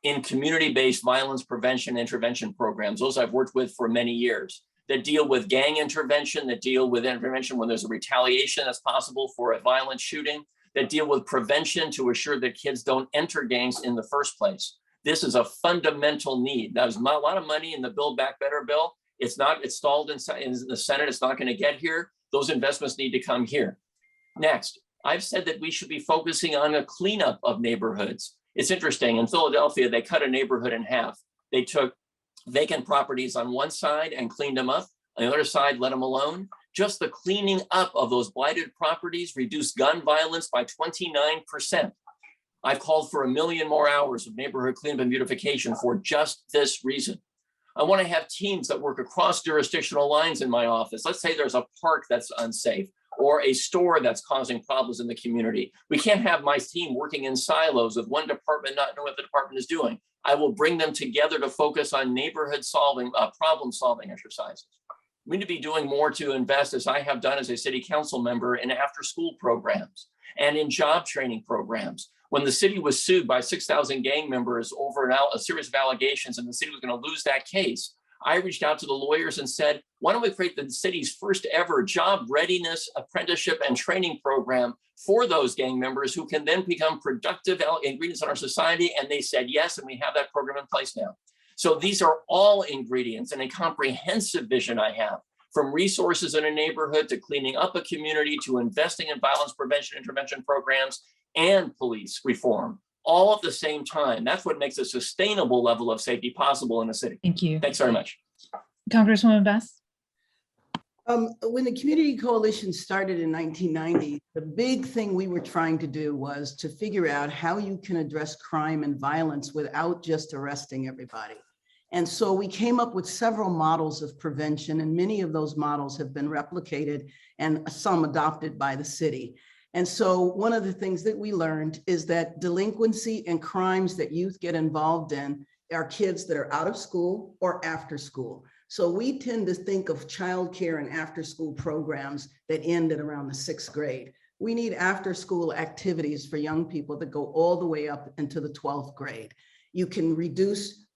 in community-based violence prevention intervention programs. Those I've worked with for many years that deal with gang intervention, that deal with intervention when there's a retaliation that's possible for a violent shooting, that deal with prevention to assure that kids don't enter gangs in the first place. This is a fundamental need. There's a lot of money in the Build Back Better bill. It's stalled in the Senate. It's not going to get here. Those investments need to come here. Next, I've said that we should be focusing on a cleanup of neighborhoods. It's interesting. In Philadelphia, they cut a neighborhood in half. They took vacant properties on one side and cleaned them up. On the other side, let them alone. Just the cleaning up of those blighted properties reduced gun violence by 29%. I've called for 1 million more hours of neighborhood cleanup and beautification for just this reason. I want to have teams that work across jurisdictional lines in my office. Let's say there's a park that's unsafe or a store that's causing problems in the community. We can't have my team working in silos with one department not knowing what the department is doing. I will bring them together to focus on neighborhood problem solving exercises. We need to be doing more to invest, as I have done as a city council member, in after school programs and in job training programs. When the city was sued by 6,000 gang members over a series of allegations and the city was going to lose that case, I reached out to the lawyers and said, why don't we create the city's first ever job readiness, apprenticeship, and training program for those gang members who can then become productive ingredients in our society? And they said yes, and we have that program in place now. So these are all ingredients in a comprehensive vision I have, from resources in a neighborhood to cleaning up a community to investing in violence prevention intervention programs and police reform, all at the same time. That's what makes a sustainable level of safety possible in a city. Thank you. Thanks very much. Congresswoman Bass. When the Community Coalition started in 1990, the big thing we were trying to do was to figure out how you can address crime and violence without just arresting everybody. And so we came up with several models of prevention, and many of those models have been replicated and some adopted by the city. And so one of the things that we learned is that delinquency and crimes that youth get involved in are kids that are out of school or after school. So we tend to think of childcare and after school programs that end at around the 6th grade. We need after school activities for young people that go all the way up into the 12th grade. You can reduce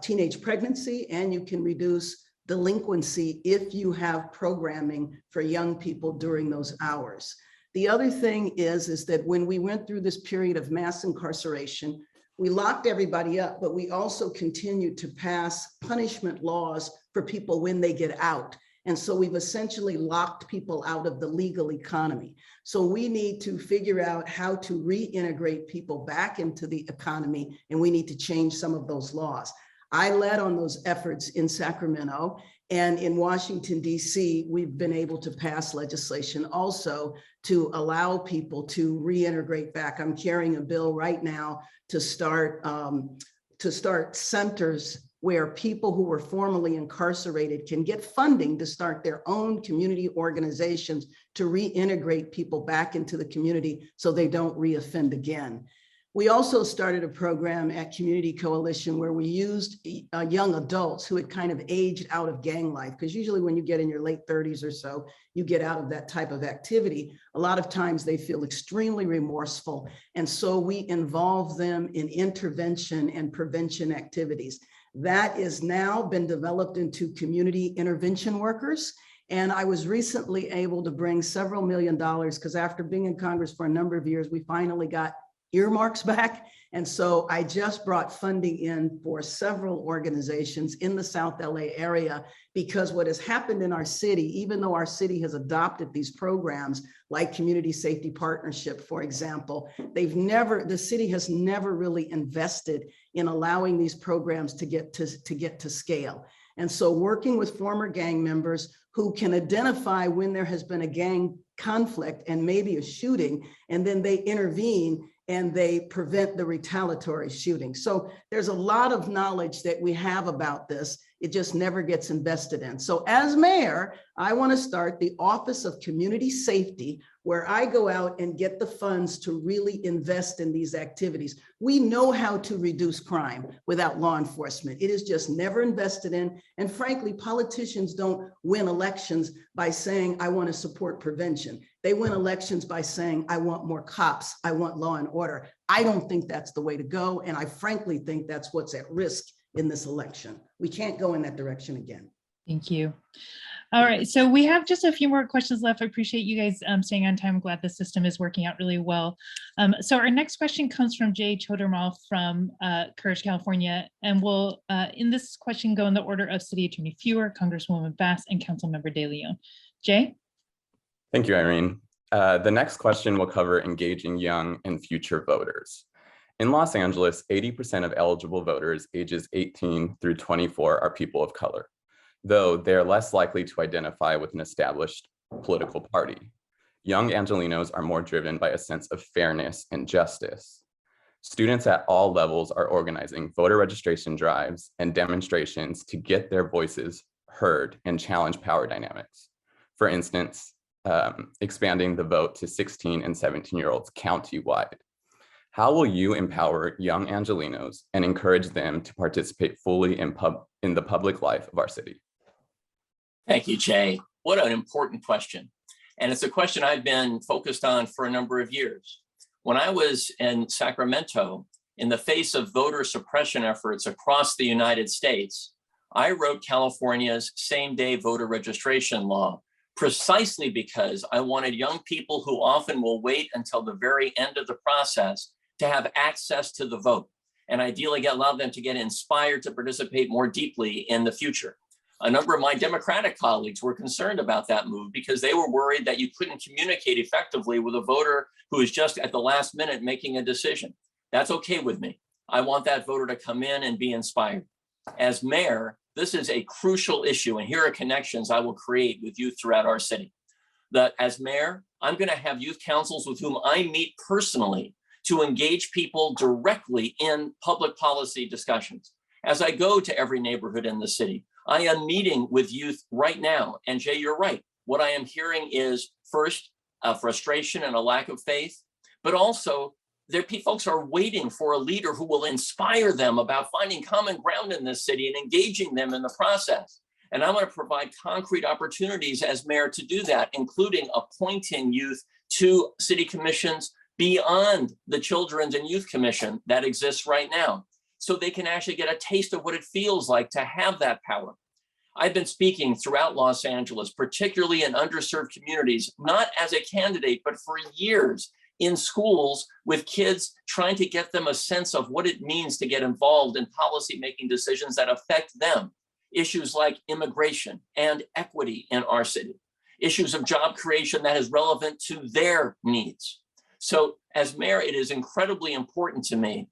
teenage pregnancy, and you can reduce delinquency if you have programming for young people during those hours. The other thing is that when we went through this period of mass incarceration, we locked everybody up, but we also continued to pass punishment laws for people when they get out. And so we've essentially locked people out of the legal economy. So we need to figure out how to reintegrate people back into the economy, and we need to change some of those laws. I led on those efforts in Sacramento, and in Washington, D.C., we've been able to pass legislation also to allow people to reintegrate back. I'm carrying a bill right now to start centers where people who were formerly incarcerated can get funding to start their own community organizations to reintegrate people back into the community so they don't reoffend again. We also started a program at Community Coalition where we used young adults who had kind of aged out of gang life, because usually when you get in your late 30s or so, you get out of that type of activity. A lot of times they feel extremely remorseful. And so we involve them in intervention and prevention activities. That is now been developed into community intervention workers. And I was recently able to bring several $1 million because after being in Congress for a number of years, we finally got earmarks back. And so I just brought funding in for several organizations in the South LA area, because what has happened in our city, even though our city has adopted these programs like Community Safety Partnership, for example, the city has never really invested in allowing these programs to get to scale. And so working with former gang members who can identify when there has been a gang conflict and maybe a shooting, and then they intervene and they prevent the retaliatory shooting. So there's a lot of knowledge that we have about this. It just never gets invested in. So as mayor, I want to start the Office of Community Safety, where I go out and get the funds to really invest in these activities. We know how to reduce crime without law enforcement. It is just never invested in. And frankly, politicians don't win elections by saying, I want to support prevention. They win elections by saying, I want more cops, I want law and order. I don't think that's the way to go. And I frankly think that's what's at risk in this election. We can't go in that direction again. Thank you. All right, so we have just a few more questions left. I appreciate you guys staying on time. I'm glad the system is working out really well. So our next question comes from Jay Chodermal from Courage California, and we'll, in this question, go in the order of City Attorney Feurer, Congresswoman Bass, and Councilmember De Leon. Jay? Thank you, Irene. The next question will cover engaging young and future voters. In Los Angeles, 80% of eligible voters ages 18 through 24 are people of color, though they are less likely to identify with an established political party. Young Angelenos are more driven by a sense of fairness and justice. Students at all levels are organizing voter registration drives and demonstrations to get their voices heard and challenge power dynamics. For instance, expanding the vote to 16 and 17-year-olds countywide. How will you empower young Angelenos and encourage them to participate fully in the public life of our city? Thank you, Jay. What an important question. And it's a question I've been focused on for a number of years. When I was in Sacramento, in the face of voter suppression efforts across the United States, I wrote California's same-day voter registration law, precisely because I wanted young people who often will wait until the very end of the process to have access to the vote, and ideally allow them to get inspired to participate more deeply in the future. A number of my Democratic colleagues were concerned about that move because they were worried that you couldn't communicate effectively with a voter who is just at the last minute making a decision. That's okay with me. I want that voter to come in and be inspired. As mayor, this is a crucial issue, and here are connections I will create with youth throughout our city. As mayor, I'm going to have youth councils with whom I meet personally to engage people directly in public policy discussions. As I go to every neighborhood in the city, I am meeting with youth right now. And Jay, you're right. What I am hearing is first, a frustration and a lack of faith, but also folks are waiting for a leader who will inspire them about finding common ground in this city and engaging them in the process. And I want to provide concrete opportunities as mayor to do that, including appointing youth to city commissions beyond the Children's and Youth Commission that exists right now, so they can actually get a taste of what it feels like to have that power. I've been speaking throughout Los Angeles, particularly in underserved communities, not as a candidate, but for years in schools with kids, trying to get them a sense of what it means to get involved in policy-making decisions that affect them. Issues like immigration and equity in our city, issues of job creation that is relevant to their needs. So as mayor, it is incredibly important to me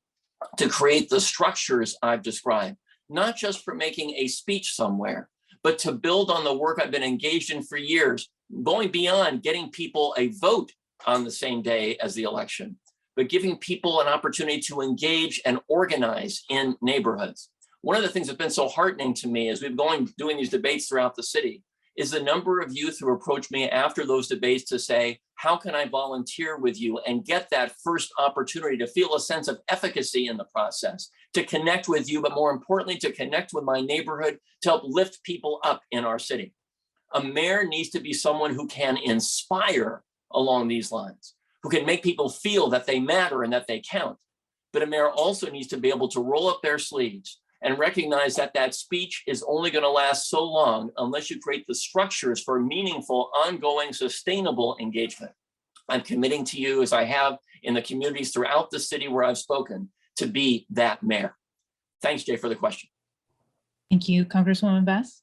to create the structures I've described, not just for making a speech somewhere, but to build on the work I've been engaged in for years, going beyond getting people a vote on the same day as the election, but giving people an opportunity to engage and organize in neighborhoods. One of the things that's been so heartening to me as we've doing these debates throughout the city is the number of youth who approach me after those debates to say, how can I volunteer with you and get that first opportunity to feel a sense of efficacy in the process, to connect with you, but more importantly, to connect with my neighborhood, to help lift people up in our city. A mayor needs to be someone who can inspire along these lines, who can make people feel that they matter and that they count. But a mayor also needs to be able to roll up their sleeves and recognize that that speech is only going to last so long unless you create the structures for meaningful, ongoing, sustainable engagement. I'm committing to you, as I have in the communities throughout the city where I've spoken, to be that mayor. Thanks, Jay, for the question. Thank you, Congresswoman Bass.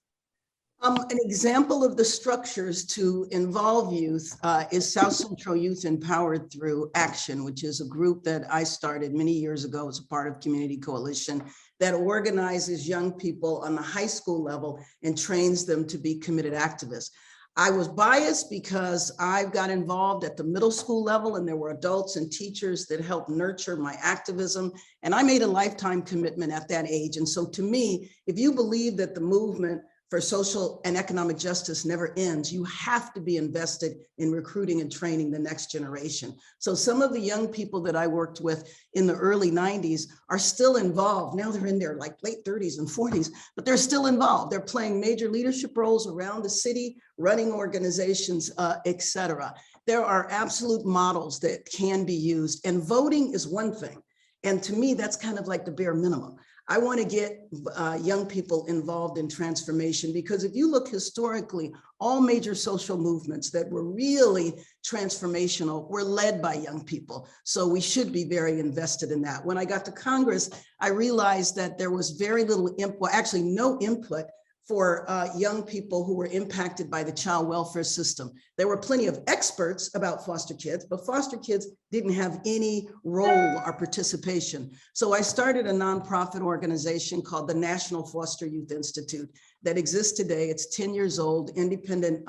An example of the structures to involve youth is South Central Youth Empowered Through Action, which is a group that I started many years ago as a part of Community Coalition that organizes young people on the high school level and trains them to be committed activists. I was biased because I got involved at the middle school level and there were adults and teachers that helped nurture my activism. And I made a lifetime commitment at that age. And so to me, if you believe that the movement for social and economic justice never ends, you have to be invested in recruiting and training the next generation. So some of the young people that I worked with in the early 90s are still involved. Now they're in their like late 30s and 40s, but they're still involved. They're playing major leadership roles around the city, running organizations, et cetera. There are absolute models that can be used, and voting is one thing. And to me, that's kind of like the bare minimum. I want to get young people involved in transformation, because if you look historically, all major social movements that were really transformational were led by young people. So we should be very invested in that. When I got to Congress, I realized that there was very little input, actually no input for young people who were impacted by the child welfare system. There were plenty of experts about foster kids, but foster kids didn't have any role or participation. So I started a nonprofit organization called the National Foster Youth Institute that exists today. It's 10 years old, independent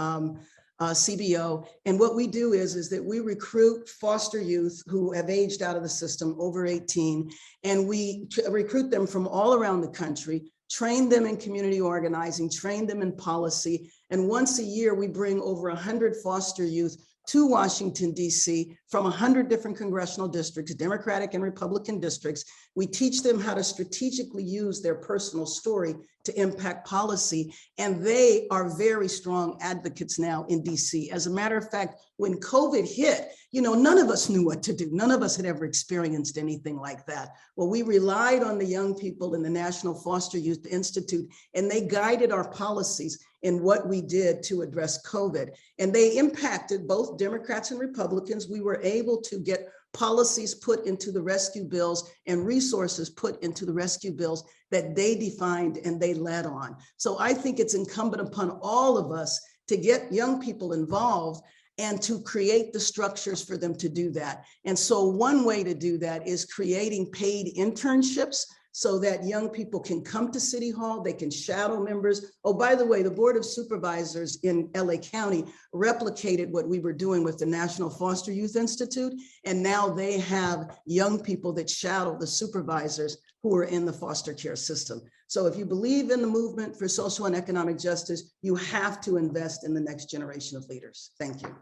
CBO. And what we do is that we recruit foster youth who have aged out of the system over 18, and we recruit them from all around the country, train them in community organizing, train them in policy. And once a year, we bring over 100 foster youth to Washington, D.C. from 100 different congressional districts, Democratic and Republican districts. We teach them how to strategically use their personal story to impact policy. And they are very strong advocates now in D.C. As a matter of fact, when COVID hit, none of us knew what to do. None of us had ever experienced anything like that. Well, we relied on the young people in the National Foster Youth Institute, and they guided our policies in what we did to address COVID. And they impacted both Democrats and Republicans. We were able to get policies put into the rescue bills and resources put into the rescue bills that they defined and they led on. So I think it's incumbent upon all of us to get young people involved and to create the structures for them to do that. And so one way to do that is creating paid internships so that young people can come to City Hall, they can shadow members. Oh, by the way, the Board of Supervisors in LA County replicated what we were doing with the National Foster Youth Institute, and now they have young people that shadow the supervisors who are in the foster care system. So if you believe in the movement for social and economic justice, you have to invest in the next generation of leaders. Thank you.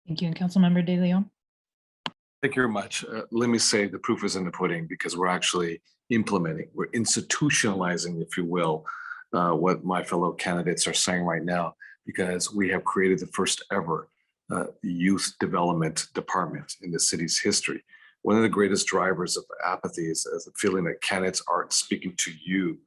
Thank you, Councilmember De Leon. Thank you very much. Let me say the proof is in the pudding, because we're actually implementing, we're institutionalizing, if you will, what my fellow candidates are saying right now, because we have created the first ever youth development department in the city's history. One of the greatest drivers of apathy is the feeling that candidates aren't speaking to you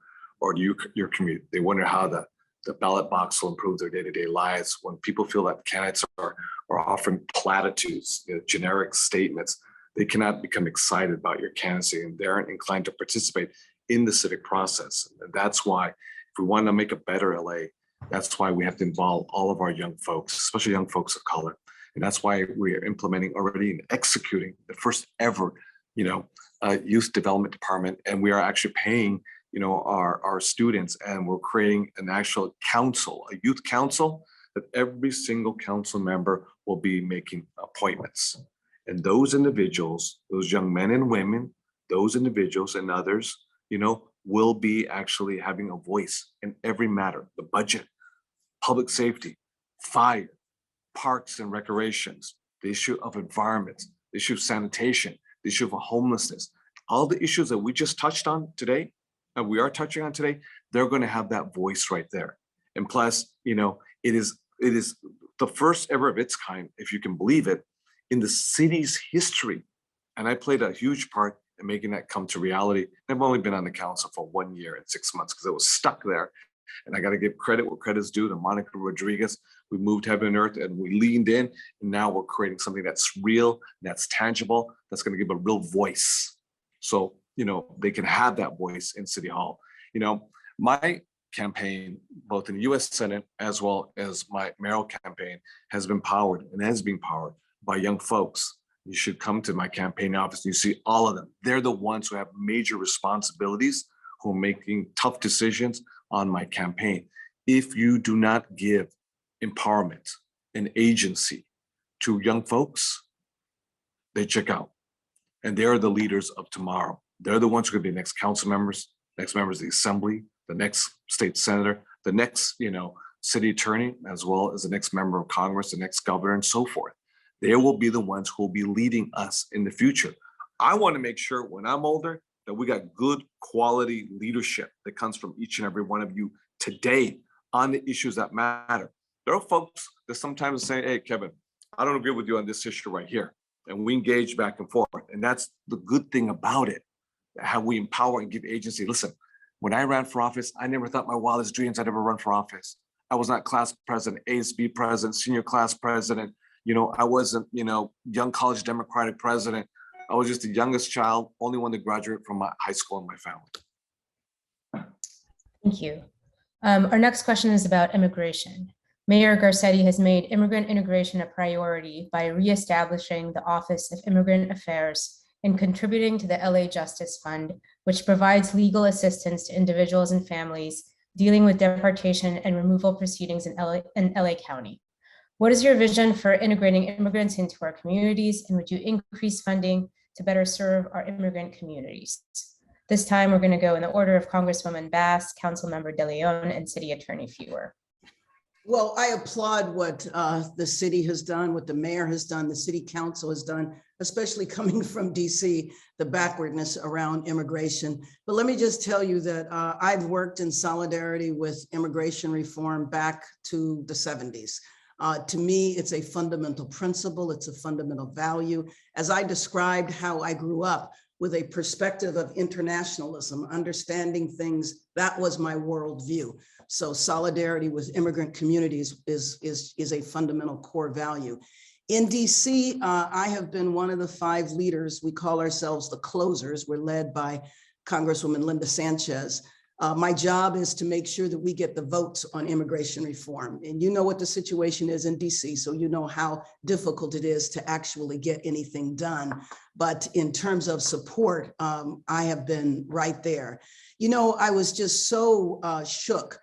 or to your community. They wonder how the ballot box will improve their day-to-day lives. When people feel that candidates are offering platitudes, generic statements, they cannot become excited about your candidacy, and they aren't inclined to participate in the civic process. And that's why, if we want to make a better LA, that's why we have to involve all of our young folks, especially young folks of color. And that's why we are implementing already and executing the first ever, youth development department. And we are actually paying, our students, and we're creating an actual council, a youth council, that every single council member will be making appointments. And those individuals, those young men and women, those individuals and others, will be actually having a voice in every matter, the budget, public safety, fire, parks and recreations, the issue of environment, the issue of sanitation, the issue of homelessness, all the issues that we just touched on today, and we are touching on today, they're going to have that voice right there. And plus, you know, it is the first ever of its kind, if you can believe it, in the city's history. And I played a huge part in making that come to reality. I've only been on the council for 1 year and 6 months because I was stuck there. And I got to give credit where credit's due to Monica Rodriguez. We moved heaven and earth and we leaned in. And now we're creating something that's real, that's tangible, that's going to give a real voice. So, you know, they can have that voice in City Hall. You know, my campaign, both in the US Senate as well as my mayoral campaign, has been powered and has been powered by young folks. You should come to my campaign office. You see all of them. They're the ones who have major responsibilities, who are making tough decisions on my campaign. If you do not give empowerment and agency to young folks, they check out. And they are the leaders of tomorrow. They're the ones who are going to be next council members, next members of the assembly, the next state senator, the next, you know, city attorney, as well as the next member of Congress, the next governor, and so forth. They will be the ones who will be leading us in the future. I want to make sure when I'm older that we got good quality leadership that comes from each and every one of you today on the issues that matter. There are folks that sometimes say, hey, Kevin, I don't agree with you on this issue right here. And we engage back and forth. And that's the good thing about it, how we empower and give agency. Listen, when I ran for office, I never thought my wildest dreams I'd ever run for office. I was not class president, ASB president, senior class president. You know, I wasn't, you know, young college Democratic president. I was just the youngest child, only one to graduate from my high school in my family. Thank you. Our next question is about immigration. Mayor Garcetti has made immigrant integration a priority by reestablishing the Office of Immigrant Affairs and contributing to the LA Justice Fund, which provides legal assistance to individuals and families dealing with deportation and removal proceedings in LA County. What is your vision for integrating immigrants into our communities, and would you increase funding to better serve our immigrant communities? This time, we're going to go in the order of Congresswoman Bass, Councilmember De Leon, and City Attorney Feurer. Well, I applaud what the city has done, what the mayor has done, the city council has done, especially coming from DC, the backwardness around immigration. But let me just tell you that I've worked in solidarity with immigration reform back to the 70s. To me, it's a fundamental principle. It's a fundamental value. As I described how I grew up with a perspective of internationalism, understanding things, that was my worldview. So solidarity with immigrant communities is a fundamental core value. In DC, I have been one of the 5 leaders. We call ourselves the closers. We're led by Congresswoman Linda Sanchez. My job is to make sure that we get the votes on immigration reform. And you know what the situation is in DC, so you know how difficult it is to actually get anything done. But in terms of support, I have been right there. You know, I was just so shook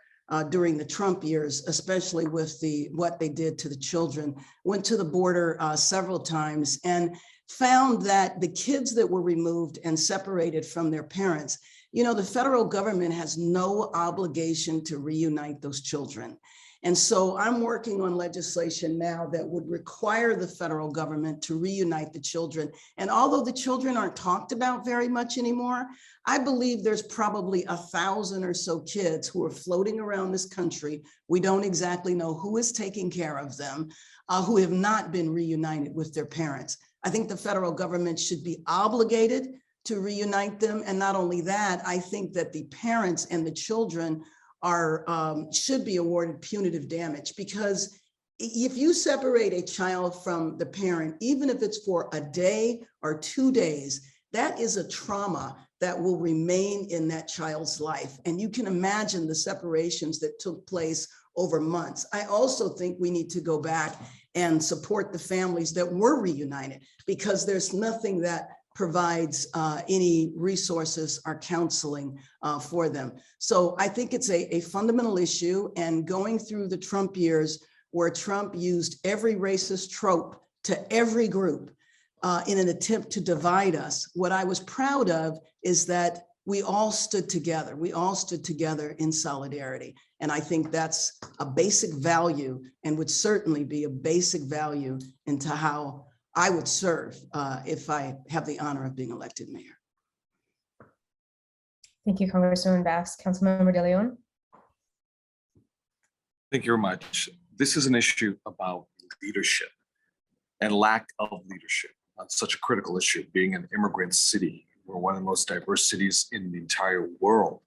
during the Trump years, especially with what they did to the children. Went to the border several times and found that the kids that were removed and separated from their parents, you know, the federal government has no obligation to reunite those children. And so I'm working on legislation now that would require the federal government to reunite the children. And although the children aren't talked about very much anymore, I believe there's probably 1,000 or so kids who are floating around this country. We don't exactly know who is taking care of them, who have not been reunited with their parents. I think the federal government should be obligated to reunite them. And not only that, I think that the parents and the children should be awarded punitive damage, because if you separate a child from the parent, even if it's for a day or 2 days, that is a trauma that will remain in that child's life. And you can imagine the separations that took place over months. I also think we need to go back and support the families that were reunited, because there's nothing that provides any resources or counseling for them. So I think it's a fundamental issue, and going through the Trump years where Trump used every racist trope to every group in an attempt to divide us, what I was proud of is that we all stood together. We all stood together in solidarity. And I think that's a basic value and would certainly be a basic value into how I would serve if I have the honor of being elected mayor. Thank you, Congresswoman Bass. Councilmember De Leon. Thank you very much. This is an issue about leadership and lack of leadership on such a critical issue, being an immigrant city. We're one of the most diverse cities in the entire world.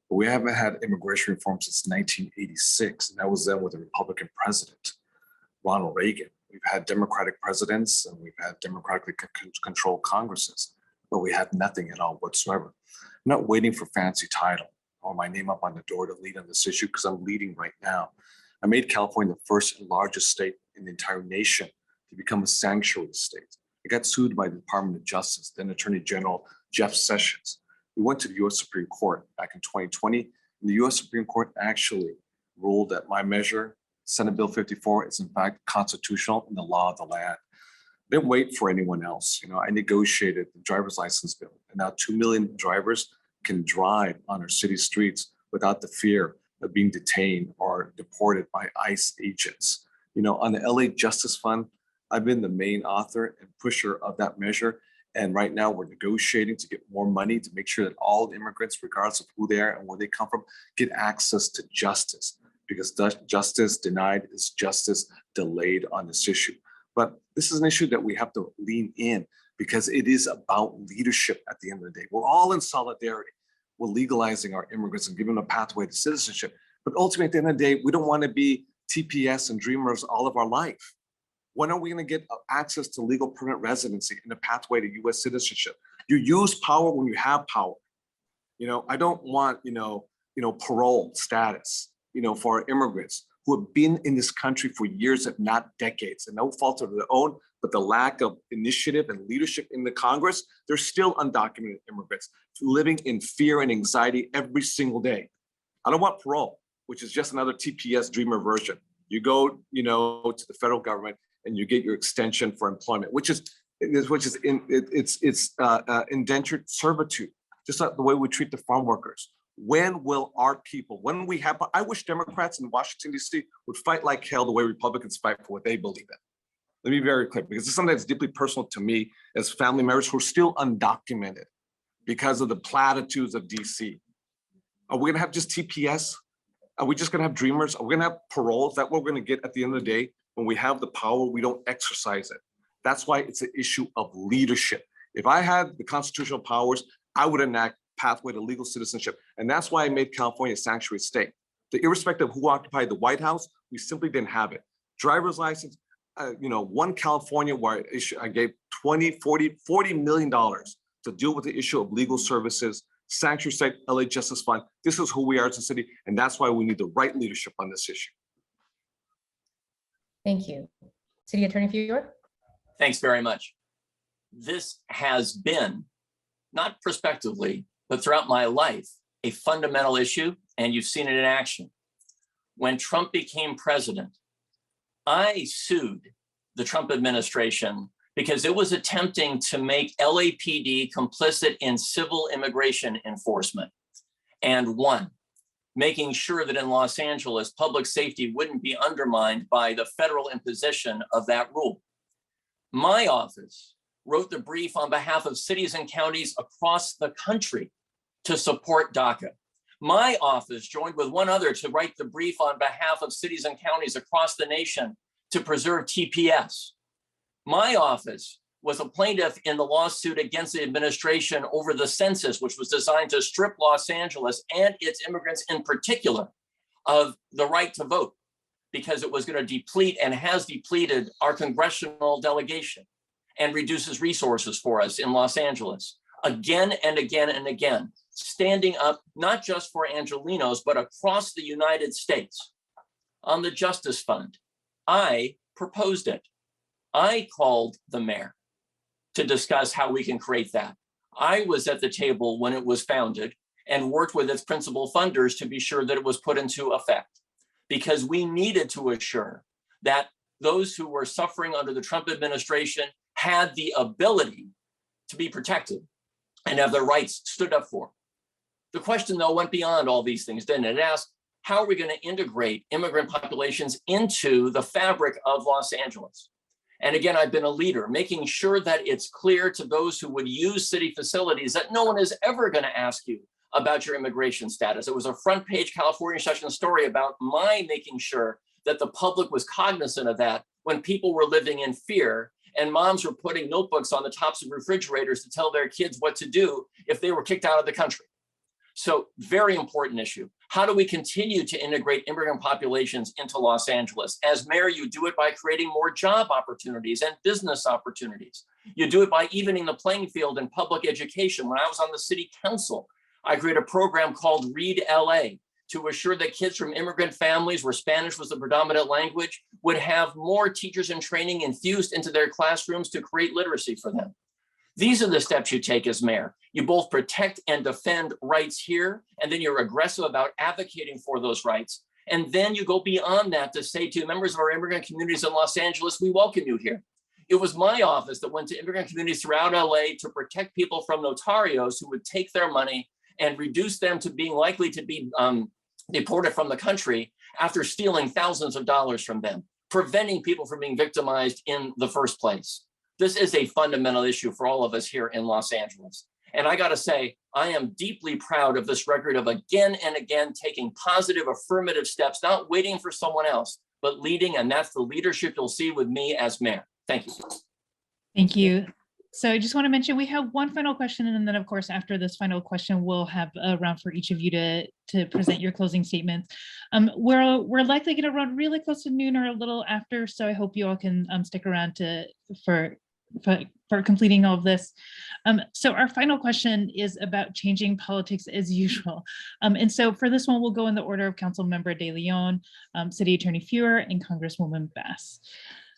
But we haven't had immigration reform since 1986, and that was then with a Republican president, Ronald Reagan. We've had Democratic presidents and we've had democratically controlled Congresses, but we have nothing at all whatsoever. I'm not waiting for fancy title or my name up on the door to lead on this issue, because I'm leading right now. I made California the first and largest state in the entire nation to become a sanctuary state. I got sued by the Department of Justice, then Attorney General Jeff Sessions. We went to the US Supreme Court back in 2020, and the US Supreme Court actually ruled that my measure, Senate Bill 54, is in fact constitutional in the law of the land. I didn't wait for anyone else. I negotiated the driver's license bill, and now 2 million drivers can drive on our city streets without the fear of being detained or deported by ICE agents. On the LA Justice Fund, I've been the main author and pusher of that measure. And right now we're negotiating to get more money to make sure that all immigrants, regardless of who they are and where they come from, get access to justice, because justice denied is justice delayed on this issue. But this is an issue that we have to lean in, because it is about leadership at the end of the day. We're all in solidarity. We're legalizing our immigrants and giving them a pathway to citizenship. But ultimately, at the end of the day, we don't want to be TPS and dreamers all of our life. When are we going to get access to legal permanent residency and a pathway to US citizenship? You use power when you have power. I don't want, parole status, for our immigrants who have been in this country for years, if not decades, and no fault of their own, but the lack of initiative and leadership in the Congress. They're still undocumented immigrants living in fear and anxiety every single day. I don't want parole, which is just another TPS dreamer version. You go, to the federal government and you get your extension for employment, which is indentured servitude, just like the way we treat the farm workers. When will our people, I wish Democrats in Washington, D.C. would fight like hell the way Republicans fight for what they believe in. Let me be very clear, because it's something that's deeply personal to me as family members who are still undocumented because of the platitudes of D.C. Are we gonna have just TPS? Are we just gonna have dreamers? Are we gonna have parole? Is that what we're gonna get at the end of the day? When we have the power, we don't exercise it. That's why it's an issue of leadership. If I had the constitutional powers, I would enact pathway to legal citizenship. And that's why I made California a sanctuary state. Irrespective of who occupied the White House, we simply didn't have it. Driver's license, one California where I gave $40 million to deal with the issue of legal services, sanctuary state, LA Justice Fund. This is who we are as a city, and that's why we need the right leadership on this issue. Thank you. City Attorney Feurer. Thanks very much. This has been, not prospectively, but throughout my life, a fundamental issue, and you've seen it in action. When Trump became president, I sued the Trump administration because it was attempting to make LAPD complicit in civil immigration enforcement, and won, making sure that in Los Angeles, public safety wouldn't be undermined by the federal imposition of that rule. My office wrote the brief on behalf of cities and counties across the country to support DACA. My office joined with one other to write the brief on behalf of cities and counties across the nation to preserve TPS. My office was a plaintiff in the lawsuit against the administration over the census, which was designed to strip Los Angeles and its immigrants in particular of the right to vote, because it was going to deplete and has depleted our congressional delegation and reduces resources for us in Los Angeles. Again and again and again, standing up not just for Angelenos, but across the United States. On the Justice Fund, I proposed it. I called the mayor to discuss how we can create that. I was at the table when it was founded and worked with its principal funders to be sure that it was put into effect, because we needed to assure that those who were suffering under the Trump administration had the ability to be protected and have their rights stood up for. The question, though, went beyond all these things, didn't it? It asked, how are we going to integrate immigrant populations into the fabric of Los Angeles? And again, I've been a leader, making sure that it's clear to those who would use city facilities that no one is ever going to ask you about your immigration status. It was a front page California Session story about my making sure that the public was cognizant of that when people were living in fear and moms were putting notebooks on the tops of refrigerators to tell their kids what to do if they were kicked out of the country. So very important issue. How do we continue to integrate immigrant populations into Los Angeles? As mayor, you do it by creating more job opportunities and business opportunities. You do it by evening the playing field in public education. When I was on the city council, I created a program called Read LA to assure that kids from immigrant families where Spanish was the predominant language would have more teachers in training infused into their classrooms to create literacy for them. These are the steps you take as mayor. You both protect and defend rights here, and then you're aggressive about advocating for those rights. And then you go beyond that to say to members of our immigrant communities in Los Angeles, we welcome you here. It was my office that went to immigrant communities throughout LA to protect people from notarios who would take their money and reduce them to being likely to be deported from the country after stealing thousands of dollars from them, preventing people from being victimized in the first place. This is a fundamental issue for all of us here in Los Angeles. And I gotta say, I am deeply proud of this record of again and again taking positive affirmative steps, not waiting for someone else, but leading, and that's the leadership you'll see with me as mayor. Thank you. Thank you. So I just want to mention we have one final question, and then of course after this final question we'll have a round for each of you to present your closing statements. We're likely going to run really close to noon or a little after, so I hope you all can stick around for completing all of this. So our final question is about changing politics as usual. And so for this one, we'll go in the order of Councilmember De Leon, City Attorney Feurer, and Congresswoman Bass.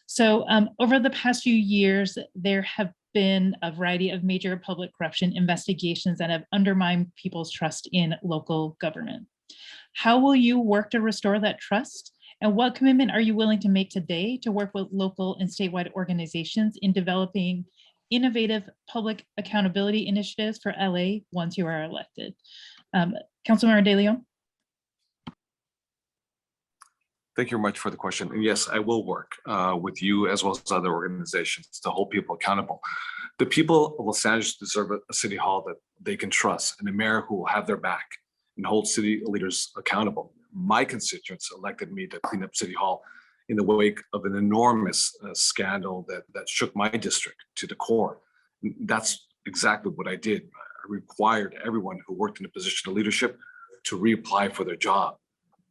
So over the past few years, there have been a variety of major public corruption investigations that have undermined people's trust in local government. How will you work to restore that trust? And what commitment are you willing to make today to work with local and statewide organizations in developing innovative public accountability initiatives for LA once you are elected? Councilmember De Leon. Thank you very much for the question. And yes, I will work with you as well as other organizations to hold people accountable. The people of Los Angeles deserve a city hall that they can trust and a mayor who will have their back and hold city leaders accountable. My constituents elected me to clean up City Hall in the wake of an enormous scandal that shook my district to the core. That's exactly what I did. I required everyone who worked in a position of leadership to reapply for their job.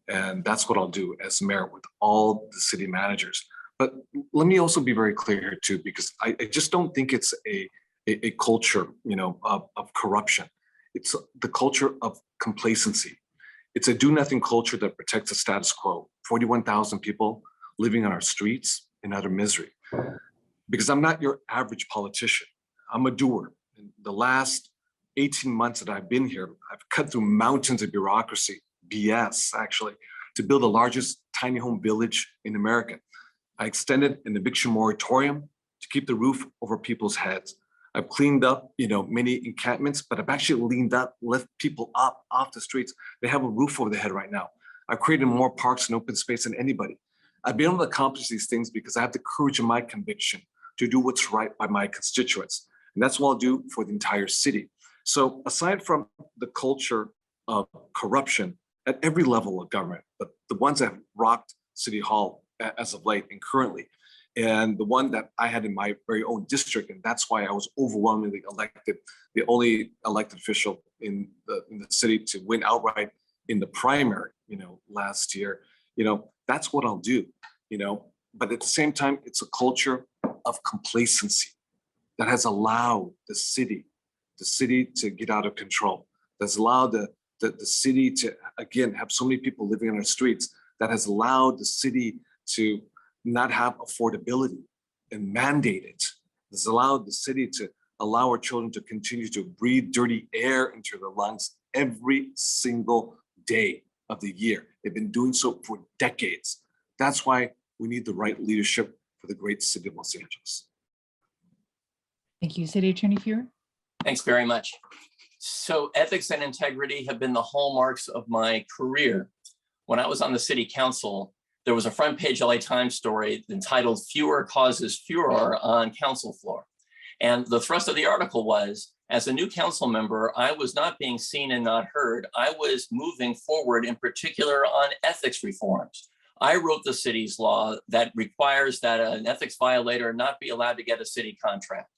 And that's what I'll do as mayor with all the city managers. But let me also be very clear here too, because I just don't think it's a culture, of corruption. It's the culture of complacency. It's a do-nothing culture that protects the status quo. 41,000 people living on our streets in utter misery. Because I'm not your average politician. I'm a doer. In the last 18 months that I've been here, I've cut through mountains of bureaucracy, BS actually, to build the largest tiny home village in America. I extended an eviction moratorium to keep the roof over people's heads. I've cleaned up, many encampments, but I've actually leaned up, lift people up off the streets. They have a roof over their head right now. I've created more parks and open space than anybody. I've been able to accomplish these things because I have the courage and my conviction to do what's right by my constituents. And that's what I'll do for the entire city. So aside from the culture of corruption at every level of government, but the ones that have rocked City Hall as of late and currently, and the one that I had in my very own district, and that's why I was overwhelmingly elected, the only elected official in the city to win outright in the primary, last year, that's what I'll do, but at the same time, it's a culture of complacency that has allowed the city to get out of control, that's allowed the city to, again, have so many people living on our streets, that has allowed the city to not have affordability and mandate it. It's allowed the city to allow our children to continue to breathe dirty air into their lungs every single day of the year. They've been doing so for decades. That's why we need the right leadership for the great city of Los Angeles. Thank you, City Attorney Feurer. Thanks very much. So ethics and integrity have been the hallmarks of my career. when I was on the city council, there was a front page LA Times story entitled "Fewer Causes Furor on Council Floor." And the thrust of the article was, as a new council member, I was not being seen and not heard. I was moving forward in particular on ethics reforms. I wrote the city's law that requires that an ethics violator not be allowed to get a city contract.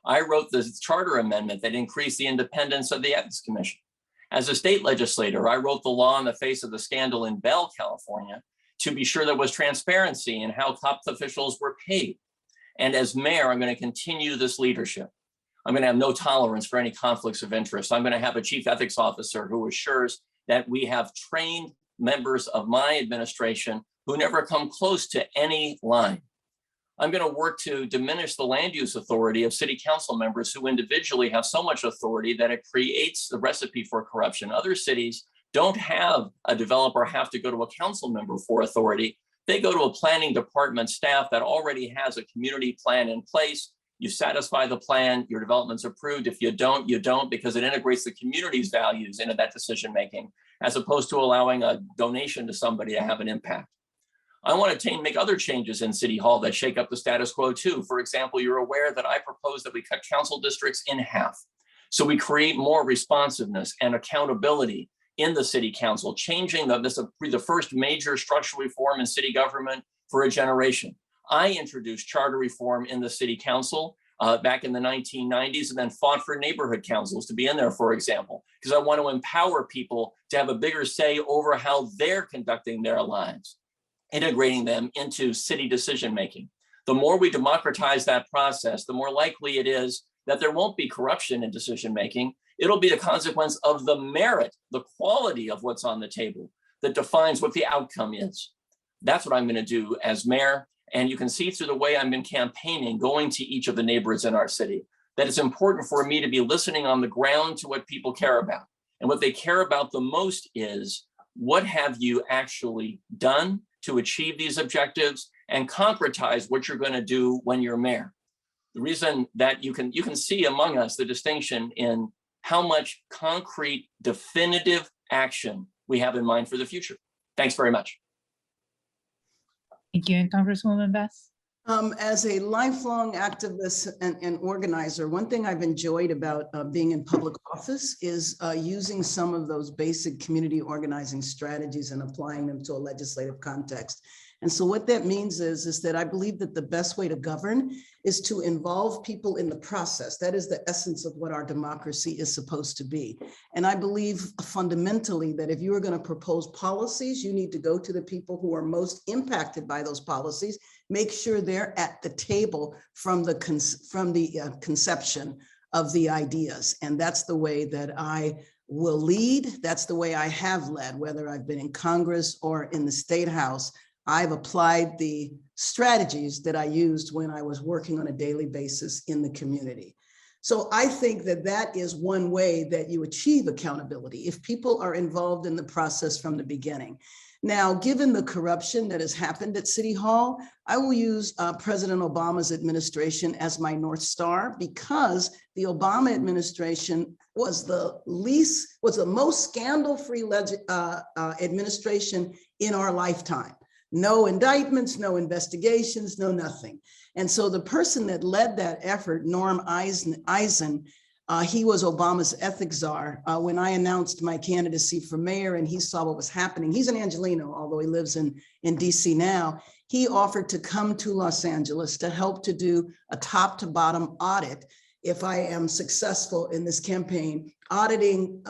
I wrote the charter amendment that increased the independence of the Ethics Commission. As a state legislator, I wrote the law in the face of the scandal in Bell, California, to be sure there was transparency in how top officials were paid. And as mayor, I'm going to continue this leadership. I'm going to have no tolerance for any conflicts of interest. I'm going to have a chief ethics officer who assures that we have trained members of my administration who never come close to any line. I'm going to work to diminish the land use authority of city council members who individually have so much authority that it creates the recipe for corruption. Other cities don't have a developer have to go to a council member for authority. They go to a planning department staff that already has a community plan in place. You satisfy the plan, your development's approved. If you don't, you don't, because it integrates the community's values into that decision-making, as opposed to allowing a donation to somebody to have an impact. I want to make other changes in City Hall that shake up the status quo too. For example, you're aware that I propose that we cut council districts in half. So we create more responsiveness and accountability in the city council, changing this will be the first major structural reform in city government for a generation. I introduced charter reform in the city council back in the 1990s and then fought for neighborhood councils to be in there, for example, because I want to empower people to have a bigger say over how they're conducting their lives, integrating them into city decision-making. The more we democratize that process, the more likely it is that there won't be corruption in decision-making. It'll be the consequence of the merit, the quality of what's on the table that defines what the outcome is. That's what I'm going to do as mayor. And you can see through the way I've been campaigning, going to each of the neighborhoods in our city, that it's important for me to be listening on the ground to what people care about. And what they care about the most is, what have you actually done to achieve these objectives, and concretize what you're going to do when you're mayor. The reason that you can see among us the distinction in how much concrete, definitive action we have in mind for the future. Thanks very much. Thank you, and Congresswoman Bass. As a lifelong activist and organizer, one thing I've enjoyed about being in public office is using some of those basic community organizing strategies and applying them to a legislative context. And so what that means is that I believe that the best way to govern is to involve people in the process. That is the essence of what our democracy is supposed to be. And I believe fundamentally that if you are going to propose policies, you need to go to the people who are most impacted by those policies, make sure they're at the table from the conception of the ideas. And that's the way that I will lead. That's the way I have led, whether I've been in Congress or in the State House. I've applied the strategies that I used when I was working on a daily basis in the community. So I think that that is one way that you achieve accountability, if people are involved in the process from the beginning. Now, given the corruption that has happened at City Hall, I will use President Obama's administration as my North Star, because the Obama administration was the most scandal-free administration in our lifetime. No indictments, no investigations, no nothing. And so the person that led that effort, Norm Eisen, he was Obama's ethics czar when I announced my candidacy for mayor and he saw what was happening. He's an Angelino, although he lives in DC now. He offered to come to Los Angeles to help to do a top to bottom audit if I am successful in this campaign, auditing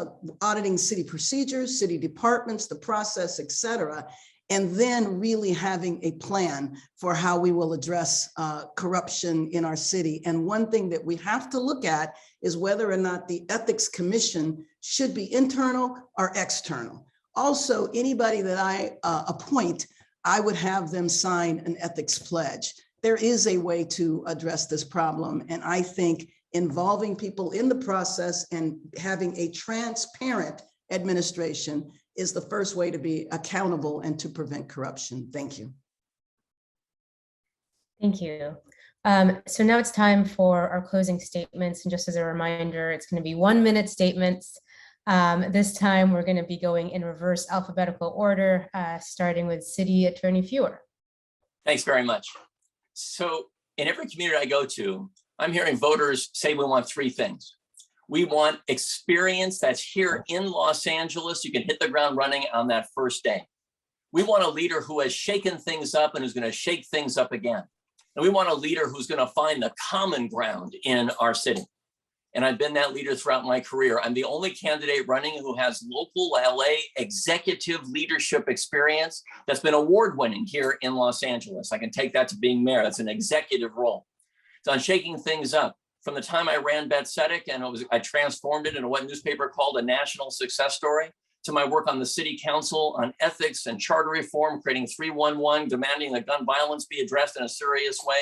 city procedures, city departments, the process, et cetera, and then really having a plan for how we will address corruption in our city. And one thing that we have to look at is whether or not the Ethics Commission should be internal or external. Also, anybody that I appoint, I would have them sign an ethics pledge. There is a way to address this problem. And I think involving people in the process and having a transparent administration is the first way to be accountable and to prevent corruption. Thank you. Thank you. So now it's time for our closing statements. And just as a reminder, it's going to be 1-minute statements. This time, we're going to be going in reverse alphabetical order, starting with City Attorney Feurer. Thanks very much. So in every community I go to, I'm hearing voters say we want three things. We want experience that's here in Los Angeles. You can hit the ground running on that first day. We want a leader who has shaken things up and who's going to shake things up again. And we want a leader who's going to find the common ground in our city. And I've been that leader throughout my career. I'm the only candidate running who has local LA executive leadership experience that's been award-winning here in Los Angeles. I can take that to being mayor. That's an executive role. So on shaking things up. From the time I ran Bethsetic and I transformed it into what newspaper called a national success story, to my work on the city council on ethics and charter reform, creating 311, demanding that gun violence be addressed in a serious way.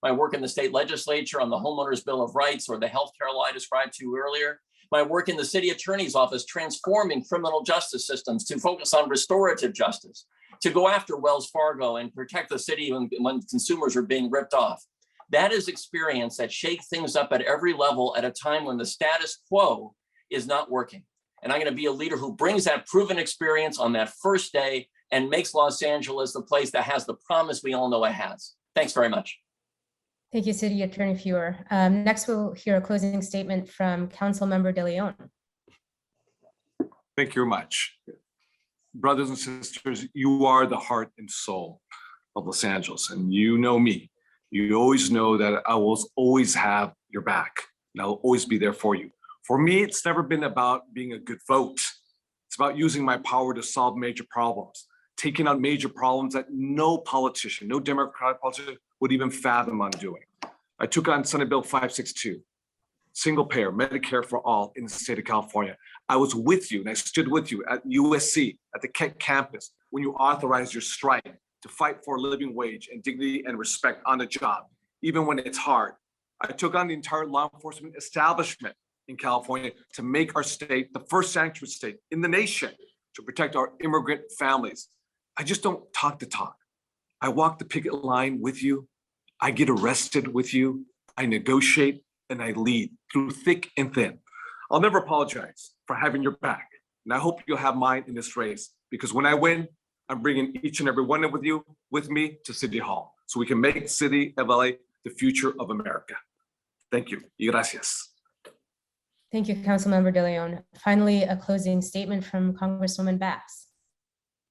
My work in the state legislature on the Homeowners Bill of Rights or the healthcare law I described to you earlier. My work in the city attorney's office, transforming criminal justice systems to focus on restorative justice, to go after Wells Fargo and protect the city when consumers are being ripped off. That is experience that shakes things up at every level at a time when the status quo is not working. And I'm going to be a leader who brings that proven experience on that first day and makes Los Angeles the place that has the promise we all know it has. Thanks very much. Thank you, City Attorney Feurer. Next, we'll hear a closing statement from Councilmember De Leon. Thank you very much. Brothers and sisters, you are the heart and soul of Los Angeles, and you know me. You always know that I will always have your back, and I'll always be there for you. For me, it's never been about being a good vote. It's about using my power to solve major problems, taking on major problems that no politician, no Democratic politician would even fathom on doing. I took on Senate Bill 562, single payer, Medicare for all in the state of California. I was with you and I stood with you at USC, at the Keck campus, when you authorized your strike to fight for a living wage and dignity and respect on the job, even when it's hard. I took on the entire law enforcement establishment in California to make our state the first sanctuary state in the nation to protect our immigrant families. I just don't talk the talk. I walk the picket line with you. I get arrested with you. I negotiate and I lead through thick and thin. I'll never apologize for having your back. And I hope you'll have mine in this race, because when I win, I'm bringing each and every one of you with me to City Hall so we can make the city of LA the future of America. Thank you. Y gracias. Thank you, Councilmember De Leon. Finally, a closing statement from Congresswoman Bass.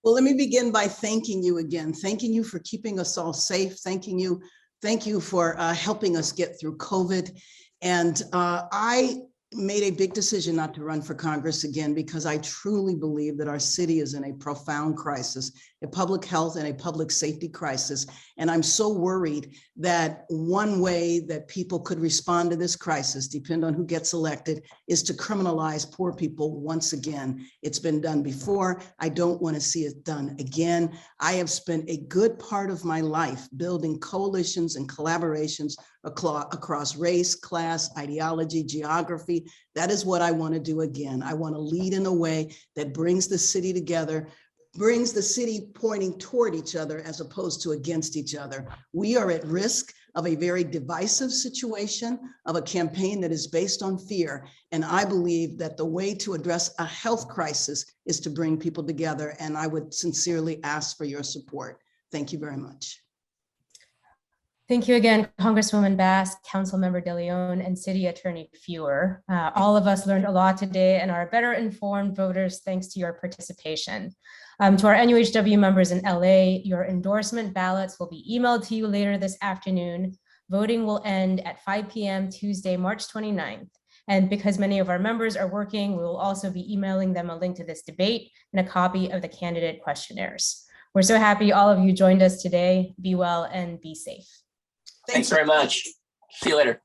Well, let me begin by thanking you again. Thanking you for keeping us all safe. Thank you for helping us get through COVID. And I made a big decision not to run for Congress again because I truly believe that our city is in a profound crisis, a public health and a public safety crisis. And I'm so worried that one way that people could respond to this crisis, depend on who gets elected, is to criminalize poor people once again. It's been done before. I don't want to see it done again. I have spent a good part of my life building coalitions and collaborations across race, class, ideology, geography. That is what I want to do again. I want to lead in a way that brings the city together, brings the city pointing toward each other as opposed to against each other. We are at risk of a very divisive situation, of a campaign that is based on fear. And I believe that the way to address a health crisis is to bring people together. And I would sincerely ask for your support. Thank you very much. Thank you again, Congresswoman Bass, Councilmember De Leon, and City Attorney Feurer. All of us learned a lot today and are better informed voters thanks to your participation. To our NUHW members in LA, your endorsement ballots will be emailed to you later this afternoon. Voting will end at 5 p.m. Tuesday, March 29th. And because many of our members are working, we will also be emailing them a link to this debate and a copy of the candidate questionnaires. We're so happy all of you joined us today. Be well and be safe. Thanks very much. See you later.